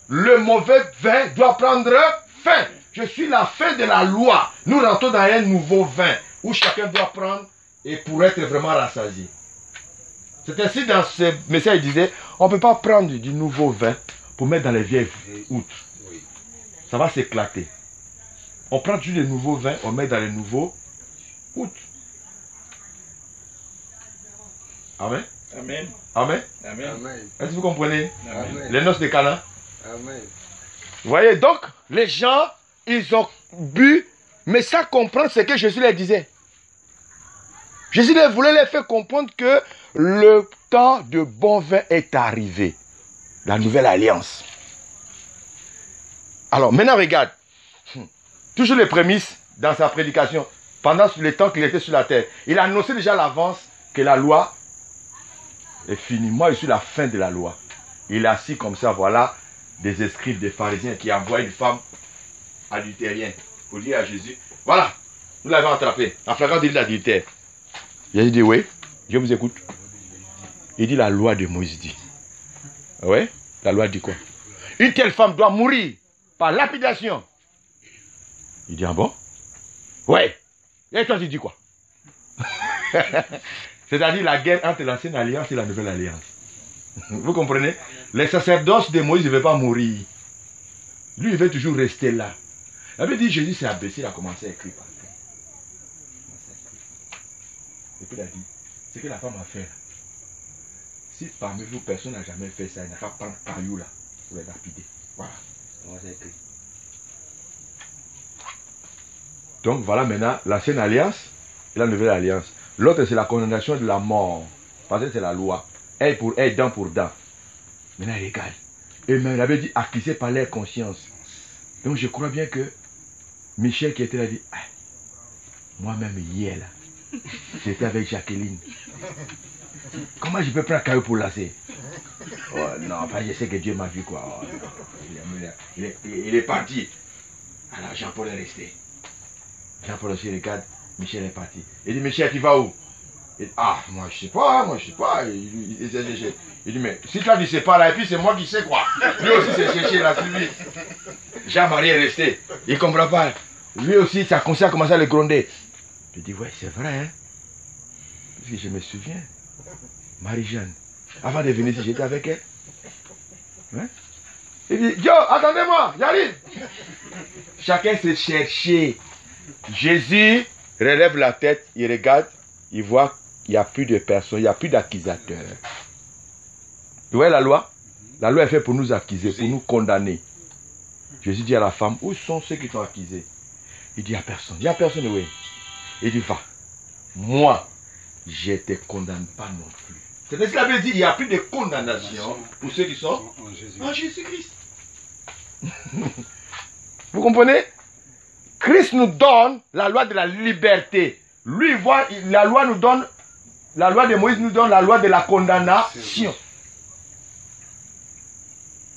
le mauvais vin doit prendre fin. Je suis la fin de la loi. Nous rentrons dans un nouveau vin où chacun doit prendre et pour être vraiment rassasié. C'est ainsi dans ce message, il disait, on ne peut pas prendre du nouveau vin pour mettre dans les vieilles outres. Ça va s'éclater. On prend juste le nouveau vin, on met dans les nouveaux outres. Amen. Amen. Amen. Amen. Est-ce que vous comprenez? Amen. Les noces de Cana. Amen. Vous voyez, donc, les gens, ils ont bu, mais sans comprendre ce que Jésus leur disait. Jésus voulait leur faire comprendre que le temps de bon vin est arrivé. La nouvelle alliance. Alors, maintenant, regarde. Toujours les prémices dans sa prédication, pendant le temps qu'il était sur la terre. Il a annoncé déjà à l'avance que la loi est finie. Moi, je suis la fin de la loi. Il est assis comme ça, voilà, des scribes, des pharisiens qui envoient une femme adultérienne pour dire à Jésus, voilà, nous l'avons attrapé, en flagrant délit d'adultère. Jésus dit, oui, je vous écoute. Il dit, la loi de Moïse dit. Oui, la loi dit quoi? Une telle femme doit mourir par lapidation. Il dit, ah bon? Oui. Et toi, tu dis quoi? C'est-à-dire la guerre entre l'ancienne alliance et la nouvelle alliance. Vous comprenez? Les sacerdoces de Moïse ne veulent pas mourir. Lui, il veut toujours rester là. La Bible dit Jésus s'est abaissé, il a commencé à écrire par terre. Et puis il a dit, ce que la femme a fait là, si parmi vous personne n'a jamais fait ça, il n'a qu'à prendre caillou là pour les lapider. Voilà, on va écrire. Donc voilà maintenant l'ancienne alliance et la nouvelle alliance. L'autre c'est la condamnation de la mort. Parce que c'est la loi. Elle pour elle, dent pour dent. Maintenant elle égale. Et même il avait dit accusé par leur conscience. Donc je crois bien que Michel qui était là dit, ah, moi-même hier là, j'étais avec Jacqueline. Comment je peux prendre un caillou pour lasser? Oh non, enfin, je sais que Dieu m'a vu quoi. Oh, il est parti. Alors Jean-Paul est resté. Jean-Paul aussi regarde, Michel est parti. Il dit, Michel, tu vas où? Il dit, ah, moi je sais pas. Il dit, mais si toi tu sais pas là, et puis c'est moi qui sais quoi. Lui aussi c'est cherché, il a suivi. Jean-Marie est resté. Il ne comprend pas. Lui aussi, sa conscience a commencé à le gronder. Je dis, ouais, c'est vrai, hein. Parce que je me souviens. Marie-Jeanne, avant de venir ici, j'étais avec elle. Hein? Il dit, Joe, attendez-moi, j'arrive. Chacun s'est cherché. Jésus relève la tête, il regarde, il voit qu'il n'y a plus de personnes, il n'y a plus d'accusateurs. Vous voyez la loi? La loi est faite pour nous accuser, pour nous condamner. Jésus dit à la femme, où sont ceux qui t'ont accusé? Il dit, il n'y a personne. Il n'y a personne, oui. Il dit, va. Moi, je ne te condamne pas non plus. C'est ce qu'il avait dit, il n'y a plus de condamnation pour ceux qui sont en Jésus-Christ. Vous comprenez? Christ nous donne la loi de la liberté. Lui, voit, la loi nous donne, la loi de Moïse nous donne la loi de la condamnation.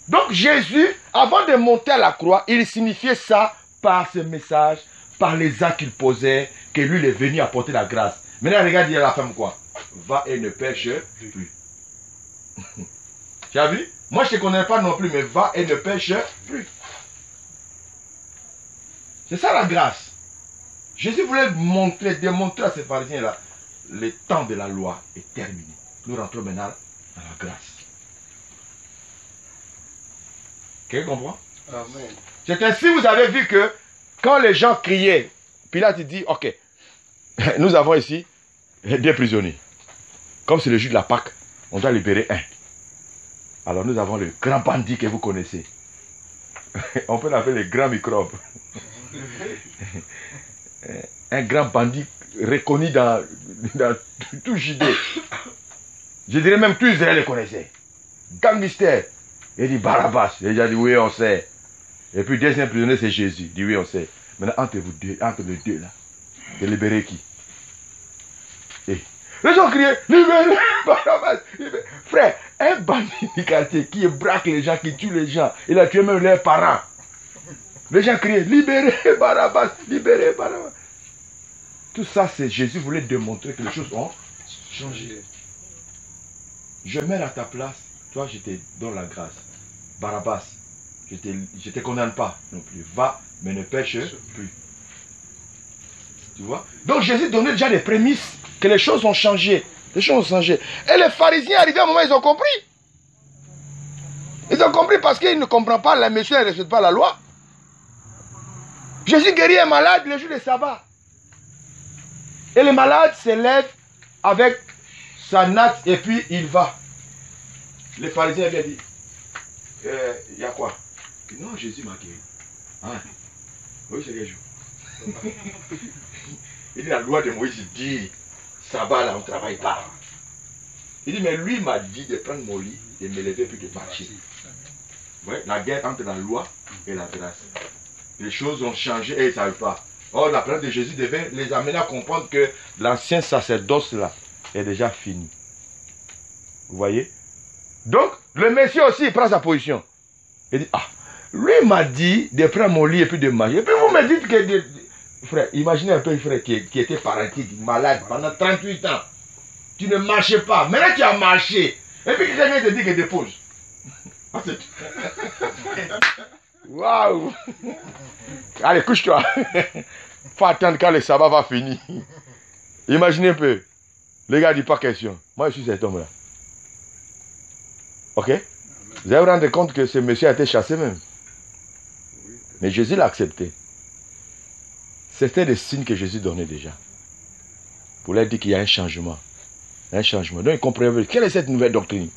Donc Jésus, avant de monter à la croix, il signifiait ça par ce message, par les actes qu'il posait, que lui il est venu apporter la grâce. Maintenant, regarde, il y a la femme quoi? Va et ne pêche plus. Tu as vu? Moi, je ne te connais pas non plus, mais va et ne pêche plus. C'est ça la grâce. Jésus voulait démontrer à ces pharisiens-là, le temps de la loi est terminé. Nous rentrons maintenant dans la grâce. Quelqu'un comprend? Amen. C'est ainsi vous avez vu que quand les gens criaient, Pilate dit, ok, nous avons ici 2 prisonniers. Comme c'est le jour de la Pâque, on doit libérer un. Alors nous avons le grand bandit que vous connaissez. On peut l'appeler le grand microbe. Un grand bandit reconnu dans tout Judée. Je dirais même tout Israël le connaissait. Gangster. Il dit Barabbas. Il a dit oui, on sait. Et puis deuxième prisonnier, c'est Jésus. Il dit oui, on sait. Maintenant, entre les deux là, de libérer qui? Et les gens criaient, libérez Barabbas. Frère, un bandit du quartier qui braque les gens, qui tue les gens, il a tué même leurs parents. Les gens criaient, libérez Barabbas, libérez Barabbas. Tout ça, c'est Jésus voulait démontrer que les choses ont changé. Je mets à ta place, toi je te donne la grâce. Barabbas, je ne te condamne pas non plus. Va, mais ne pêche plus. Tu vois? Donc Jésus donnait déjà des prémices que les choses ont changé. Les choses ont changé. Et les pharisiens arrivés à un moment, ils ont compris. Ils ont compris parce qu'ils ne comprennent pas, la mission ne respecte pas la loi. Jésus guérit un malade le jour de sabbat. Et le malade se lève avec sa natte et puis il va. Les pharisiens avaient dit, il y a quoi? Non, Jésus m'a guéri. Ah, oui, c'est les jours. Il dit, la loi de Moïse dit, sabbat là, on ne travaille pas. Il dit, mais lui m'a dit de prendre mon lit, de me lever puis de marcher. Ouais, la guerre entre la loi et la grâce. Les choses ont changé et ils ne savent pas. Or, la parole de Jésus devait les amener à comprendre que l'ancien sacerdoce là est déjà fini. Vous voyez? Donc, le Messie aussi il prend sa position. Il dit, ah, lui m'a dit de prendre mon lit et puis de marcher. Et puis vous me dites que, frère, imaginez un peu un frère qui était paralytique, malade pendant 38 ans. Tu ne marchais pas. Maintenant tu as marché. Et puis quelqu'un te dit que dépose. Waouh! Allez, couche-toi. Faut attendre quand le sabbat va finir. Imaginez un peu. Les gars, dit pas question. Moi, je suis cet homme-là. Ok? Vous allez vous rendre compte que ce monsieur a été chassé même. Mais Jésus l'a accepté. C'était des signes que Jésus donnait déjà. Pour leur dire qu'il y a un changement. Un changement. Donc, ils comprenaient. Quelle est cette nouvelle doctrine?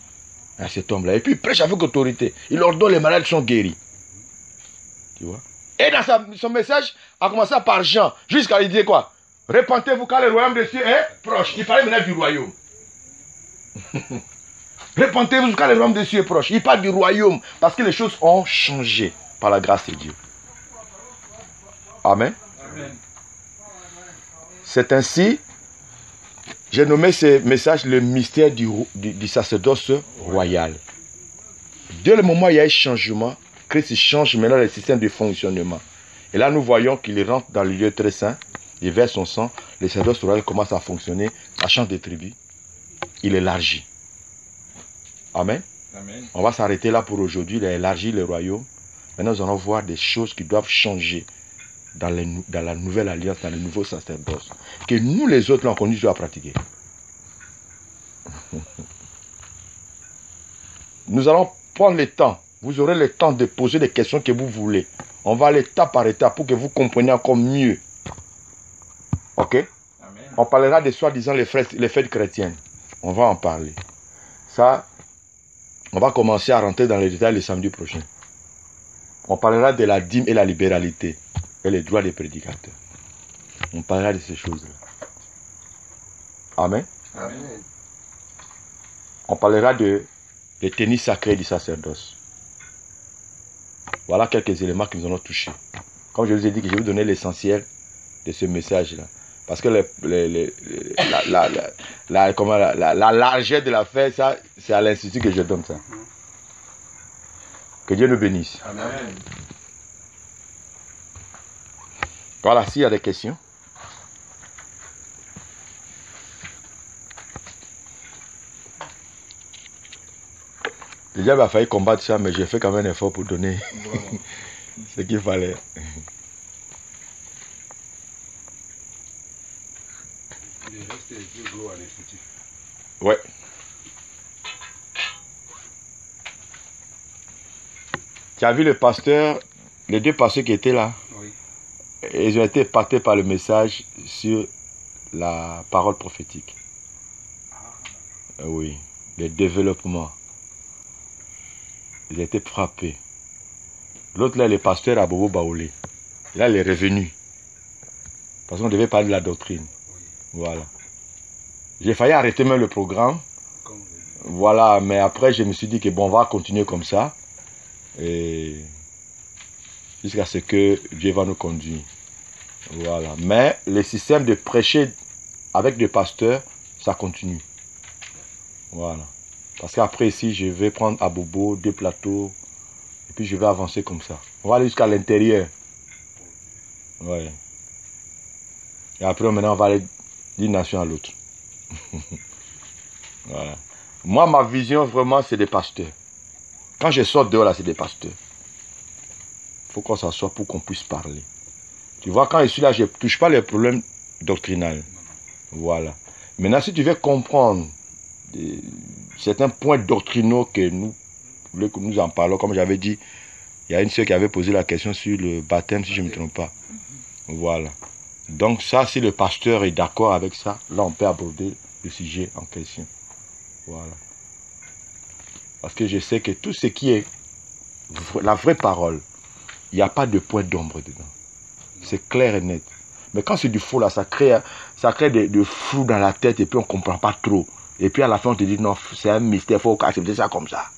À cet homme-là. Et puis, il prêche avec autorité. Il ordonne, les malades sont guéris. Tu vois? Et dans son message, a commencé par Jean. Jusqu'à lui dire quoi? Repentez-vous car le royaume des cieux est proche. Il parlait maintenant du royaume. Repentez-vous car le royaume des cieux est proche. Il parle du royaume. Parce que les choses ont changé par la grâce de Dieu. Amen. Amen. C'est ainsi, j'ai nommé ce message le mystère du sacerdoce royal. Dès le moment où il y a un changement, Christ change maintenant le système de fonctionnement. Et là, nous voyons qu'il rentre dans le lieu très saint, il verse son sang, le sacerdoce royal commence à fonctionner, ça change de tribu, il élargit. Amen. Amen. On va s'arrêter là pour aujourd'hui, il a élargi le royaume. Maintenant, nous allons voir des choses qui doivent changer dans la nouvelle alliance, dans le nouveau sacerdoce, que nous les autres, là, on continue à pratiquer. Nous allons prendre le temps. Vous aurez le temps de poser les questions que vous voulez. On va aller étape par étape pour que vous compreniez encore mieux. Ok? Amen. On parlera de soi-disant les fêtes chrétiennes. On va en parler. Ça, on va commencer à rentrer dans les détails le samedi prochain. On parlera de la dîme et la libéralité et les droits des prédicateurs. On parlera de ces choses-là. Amen. Amen. On parlera des tennis sacrés du sacerdoce. Voilà quelques éléments qui nous ont touchés. Comme je vous ai dit que je vais vous donner l'essentiel de ce message-là. Parce que la largeur de l'affaire, ça, c'est à l'institut que je donne ça. Que Dieu nous bénisse. Amen. Voilà, s'il y a des questions. Déjà, il a failli combattre ça, mais j'ai fait quand même un effort pour donner Voilà. ce qu'il fallait. Il reste de l'eau à l'institut. Ouais. Tu as vu le pasteur, les deux pasteurs qui étaient là? Oui. Ils ont été impactés par le message sur la parole prophétique. Oui, le développement. Ils ont été frappés. L'autre là, le pasteur à Bobo Baoulé. Là, il est revenu. Parce qu'on devait parler de la doctrine. Voilà. J'ai failli arrêter même le programme. Voilà, mais après, je me suis dit que bon, on va continuer comme ça. Et jusqu'à ce que Dieu va nous conduire. Voilà. Mais le système de prêcher avec des pasteurs, ça continue. Voilà. Parce qu'après ici, je vais prendre à Bobo 2 plateaux. Et puis je vais avancer comme ça. On va aller jusqu'à l'intérieur. Ouais. Et après, maintenant, on va aller d'une nation à l'autre. Voilà. Moi, ma vision, vraiment, c'est des pasteurs. Quand je sors dehors, là, c'est des pasteurs. Il faut qu'on s'assoie pour qu'on puisse parler. Tu vois, quand je suis là, je ne touche pas les problèmes doctrinaux. Voilà. Maintenant, si tu veux comprendre certains points doctrinaux que nous en parlons, comme j'avais dit, il y a une sœur qui avait posé la question sur le baptême, si je ne me trompe pas. Voilà. Donc ça, si le pasteur est d'accord avec ça, là, on peut aborder le sujet en question. Voilà. Parce que je sais que tout ce qui est la vraie parole, il n'y a pas de point d'ombre dedans. C'est clair et net. Mais quand c'est du faux, là, ça crée de flou dans la tête et puis on ne comprend pas trop. Et puis à la fin, on te dit, non, c'est un mystère, il faut accepter ça comme ça.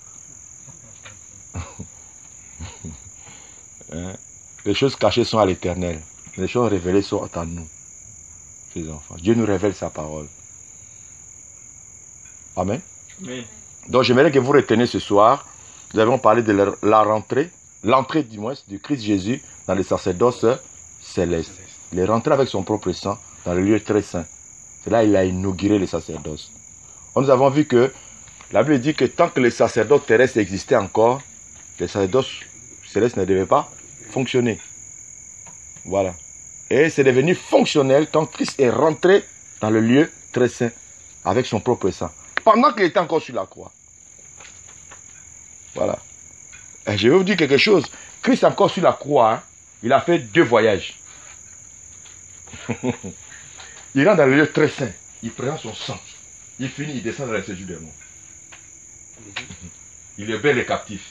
Hein? Les choses cachées sont à l'Éternel. Les choses révélées sont en nous, ses enfants. Dieu nous révèle sa parole. Amen. Oui. Donc j'aimerais que vous reteniez ce soir, nous avons parlé de l'entrée du moins du Christ Jésus dans le sacerdoce céleste. Il est rentré avec son propre sang dans le lieu très saint. C'est là qu'il a inauguré le sacerdoce. Nous avons vu que la Bible dit que tant que le sacerdoce terrestre existait encore, le sacerdoce céleste ne devait pas fonctionner. Voilà. Et c'est devenu fonctionnel quand Christ est rentré dans le lieu très saint avec son propre sang. Pendant qu'il était encore sur la croix. Voilà. Et je vais vous dire quelque chose. Christ encore sur la croix, hein, il a fait 2 voyages. Il rentre dans le lieu très saint. Il prend son sang. Il finit, il descend dans le séjour des morts. Il libère les captifs.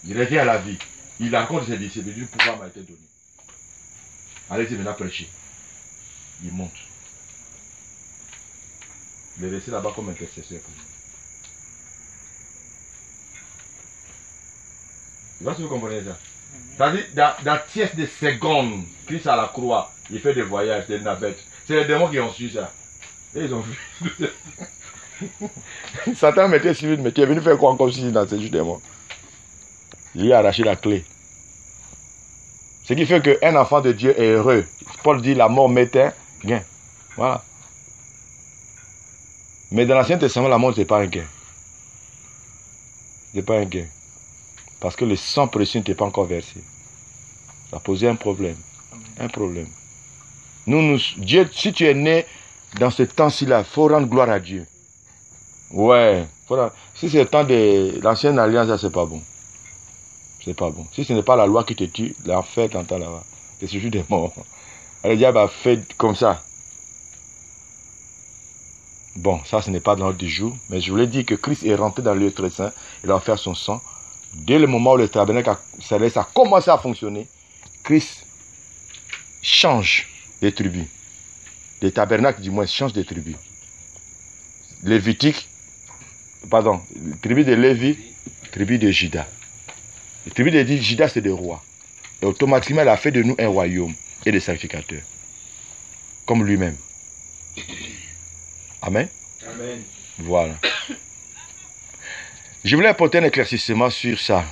Il revient à la vie. Il rencontre ses disciples. Du pouvoir m'a été donné. Allez-y maintenant prêcher. Il monte. Il est resté là-bas comme intercesseur pour nous. Je sais pas si vous comprenez ça. C'est-à-dire, dans tiers de secondes, Christ à la croix, il fait des voyages, des navettes. C'est les démons qui ont su ça. Et ils ont vu. Satan mettait sur lui, mais tu es venu faire quoi encore ici dans ces jours démons? Il lui a arraché la clé. Ce qui fait qu'un enfant de Dieu est heureux. Paul dit la mort m'éteint, gain. Voilà. Mais dans l'Ancien Testament, la mort, ce n'est pas un gain. Ce n'est pas un gain. Parce que le sang précieux n'était pas encore versé. Ça posait un problème. Un problème. Dieu, si tu es né dans ce temps-ci là, il faut rendre gloire à Dieu. Ouais. Si c'est le temps de l'ancienne alliance, ça c'est pas bon. C'est pas bon. Si ce n'est pas la loi qui te tue, l'enfer t'entend là-bas. C'est ce jour des morts. Le diable a fait comme ça. Bon, ça ce n'est pas dans l'ordre du jour, mais je voulais dire que Christ est rentré dans le lieu très saint, il a offert son sang. Dès le moment où le tabernacle céleste a commencé à fonctionner, Christ change les tribus. Les tabernacles, du moins, changent de tribus. Tribu de Lévi, tribu de Juda. La tribu de Juda, c'est des rois. Et automatiquement, il a fait de nous un royaume et des sacrificateurs. Comme lui-même. Amen. Amen. Voilà. Je voulais apporter un éclaircissement sur ça.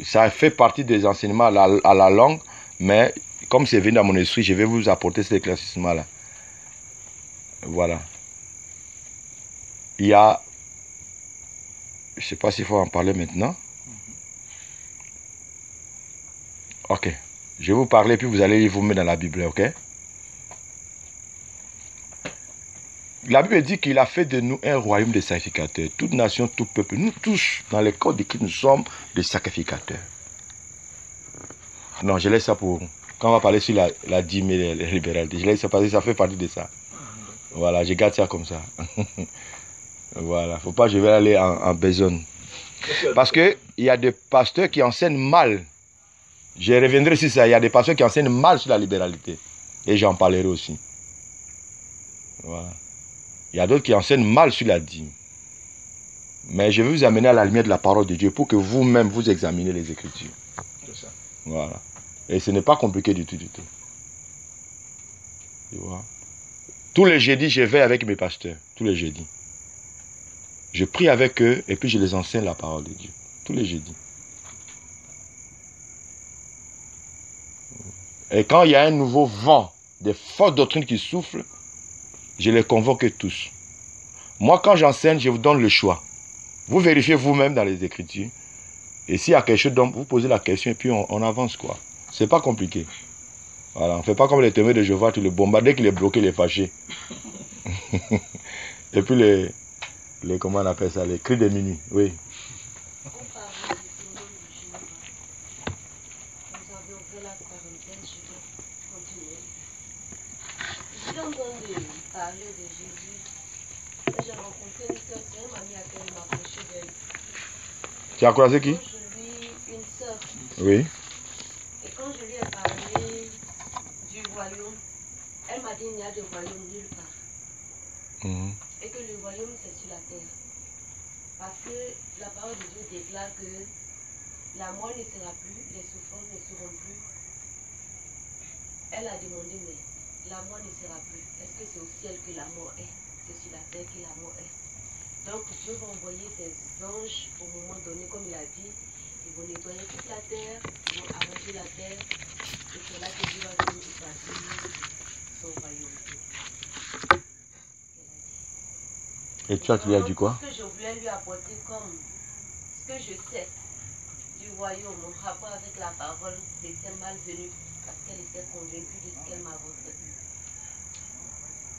Ça fait partie des enseignements à la langue, mais comme c'est venu dans mon esprit, je vais vous apporter cet éclaircissement-là. Voilà. Il y a... Je ne sais pas s'il faut en parler maintenant. Ok. Je vais vous parler, puis vous allez vous mettre dans la Bible, ok? La Bible dit qu'il a fait de nous un royaume de sacrificateurs. Toute nation, tout peuple. Nous tous, dans les corps de Christ, nous sommes des sacrificateurs. Non, je laisse ça pour... Quand on va parler sur la dîme et les libéralités, je laisse ça parce que ça fait partie de ça. Voilà, je garde ça comme ça. Voilà, faut pas que je vais aller en besogne. Parce qu'il y a des pasteurs qui enseignent mal. Je reviendrai sur ça. Il y a des pasteurs qui enseignent mal sur la libéralité. Et j'en parlerai aussi. Voilà. Il y a d'autres qui enseignent mal sur la dîme. Mais je vais vous amener à la lumière de la parole de Dieu pour que vous-même vous examinez les Écritures. C'est ça. Voilà. Et ce n'est pas compliqué du tout, du tout. Tu vois? Tous les jeudis, je vais avec mes pasteurs. Tous les jeudis. Je prie avec eux et puis je les enseigne la parole de Dieu. Tous les jeudis. Et quand il y a un nouveau vent, des fausses doctrines qui soufflent, je les convoque tous. Moi, quand j'enseigne, je vous donne le choix. Vous vérifiez vous-même dans les Écritures. Et s'il y a quelque chose, donc, vous posez la question et puis on avance, quoi. C'est pas compliqué. Voilà, on ne fait pas comme les témoins de Jéhovah, tu le bombardes, dès qu'il est bloqué, il est fâché. Et puis les comment on appelle ça, les cris de minuit, oui. Parler de Jésus. J'ai rencontré une soeur, c'est un ami à qui m'a approché d'elle. Tu as croisé qui? Je lui, une soeur. Oui. Et quand je lui ai parlé du royaume, elle m'a dit qu'il n'y a de royaume nulle part. Et que le royaume c'est sur la terre. Parce que la parole de Dieu déclare que la mort ne sera plus, les souffrances ne seront plus. Elle a demandé, mais la mort ne sera plus. Est-ce que c'est au ciel que la mort est? C'est sur la terre que la mort est. Donc Dieu va envoyer ses anges au moment donné, comme il a dit. Ils vont nettoyer toute la terre, ils vont arranger la terre. Et c'est là que Dieu va venir établir son royaume. Et toi, tu lui as dit quoi? Ce que je voulais lui apporter comme ce que je sais du royaume en rapport avec la parole, c'était malvenu parce qu'elle était convaincue de ce qu'elle m'avançait.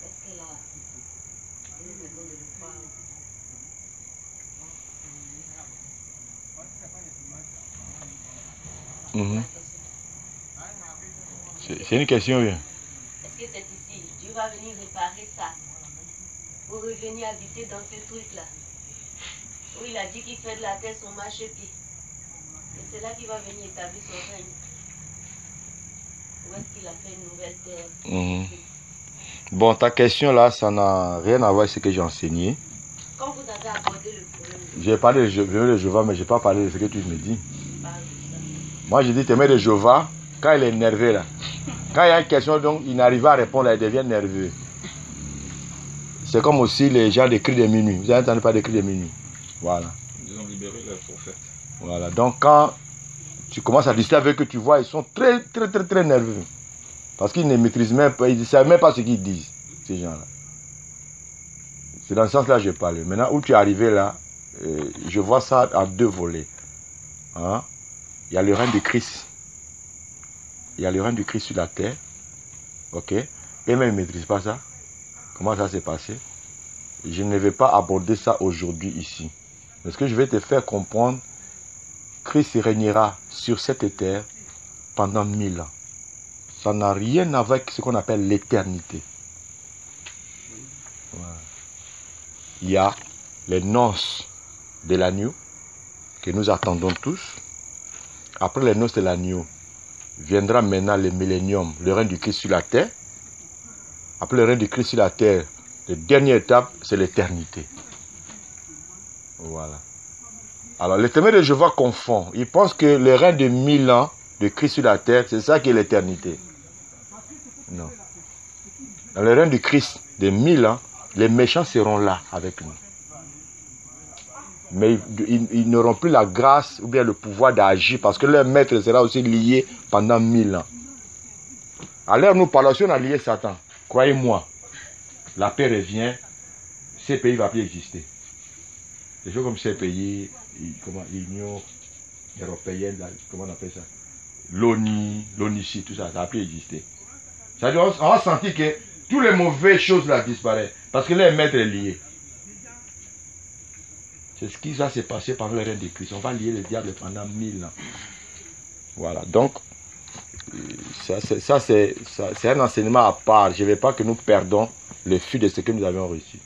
Est-ce qu'elle a... C'est une question, oui. Est-ce que c'est ici? Dieu va venir réparer ça pour revenir habiter dans ce truc-là. Où il a dit qu'il fait de la terre son marchepied. Et c'est là qu'il va venir établir son règne. Où est-ce qu'il a fait une nouvelle terre? Bon, ta question là, ça n'a rien à voir avec ce que j'ai enseigné. Quand vous avez abordé le problème, J'ai parlé de Jéhovah, mais je n'ai pas parlé de ce que tu me dis. Moi, j'ai dit, témoin de Jéhovah, quand il est énervé là, quand il y a une question, donc il n'arrive pas à répondre, il devient nerveux. C'est comme aussi les gens des cris de minuit. Vous avez entendu parler des cris de minuit? Voilà. Ils ont libéré leurs prophètes. Voilà. Donc, quand tu commences à discuter avec eux, tu vois, ils sont très nerveux. Parce qu'ils ne maîtrisent même pas, ils ne savent même pas ce qu'ils disent, ces gens-là. C'est dans ce sens-là que je parle. Maintenant, où tu es arrivé là, je vois ça en deux volets. Hein? Il y a le règne de Christ. Il y a le règne de Christ sur la terre. Ok? Et même ils ne maîtrisent pas ça. Comment ça s'est passé? Je ne vais pas aborder ça aujourd'hui ici. Mais ce que je vais te faire comprendre, Christ régnera sur cette terre pendant 1000 ans. Ça n'a rien à voir avec ce qu'on appelle l'éternité. Voilà. Il y a les noces de l'agneau que nous attendons tous. Après les noces de l'agneau, viendra maintenant le millénium, le règne du Christ sur la terre. Après le règne du Christ sur la terre, la dernière étape, c'est l'éternité. Voilà. Alors, les témoins de Jéhovah confondent. Ils pensent que le règne de 1000 ans de Christ sur la terre, c'est ça qui est l'éternité. Non. Dans le règne du Christ de 1000 ans, les méchants seront là avec nous. Mais ils n'auront plus la grâce ou bien le pouvoir d'agir parce que leur maître sera aussi lié pendant 1000 ans. Alors nous parlons, si on a lié Satan, croyez-moi, la paix revient, ces pays ne vont plus exister. Des choses comme ces pays, l'Union européenne, comment on appelle ça? L'ONU, l'ONICI, tout ça, ça va plus exister. C'est-à-dire, on va sentir que toutes les mauvaises choses là disparaissent parce que leur maître est lié. C'est ce qui va se passer pendant le règne de Christ. On va lier le diable pendant 1000 ans. Voilà, donc, ça c'est un enseignement à part. Je ne veux pas que nous perdons le fil de ce que nous avons reçu.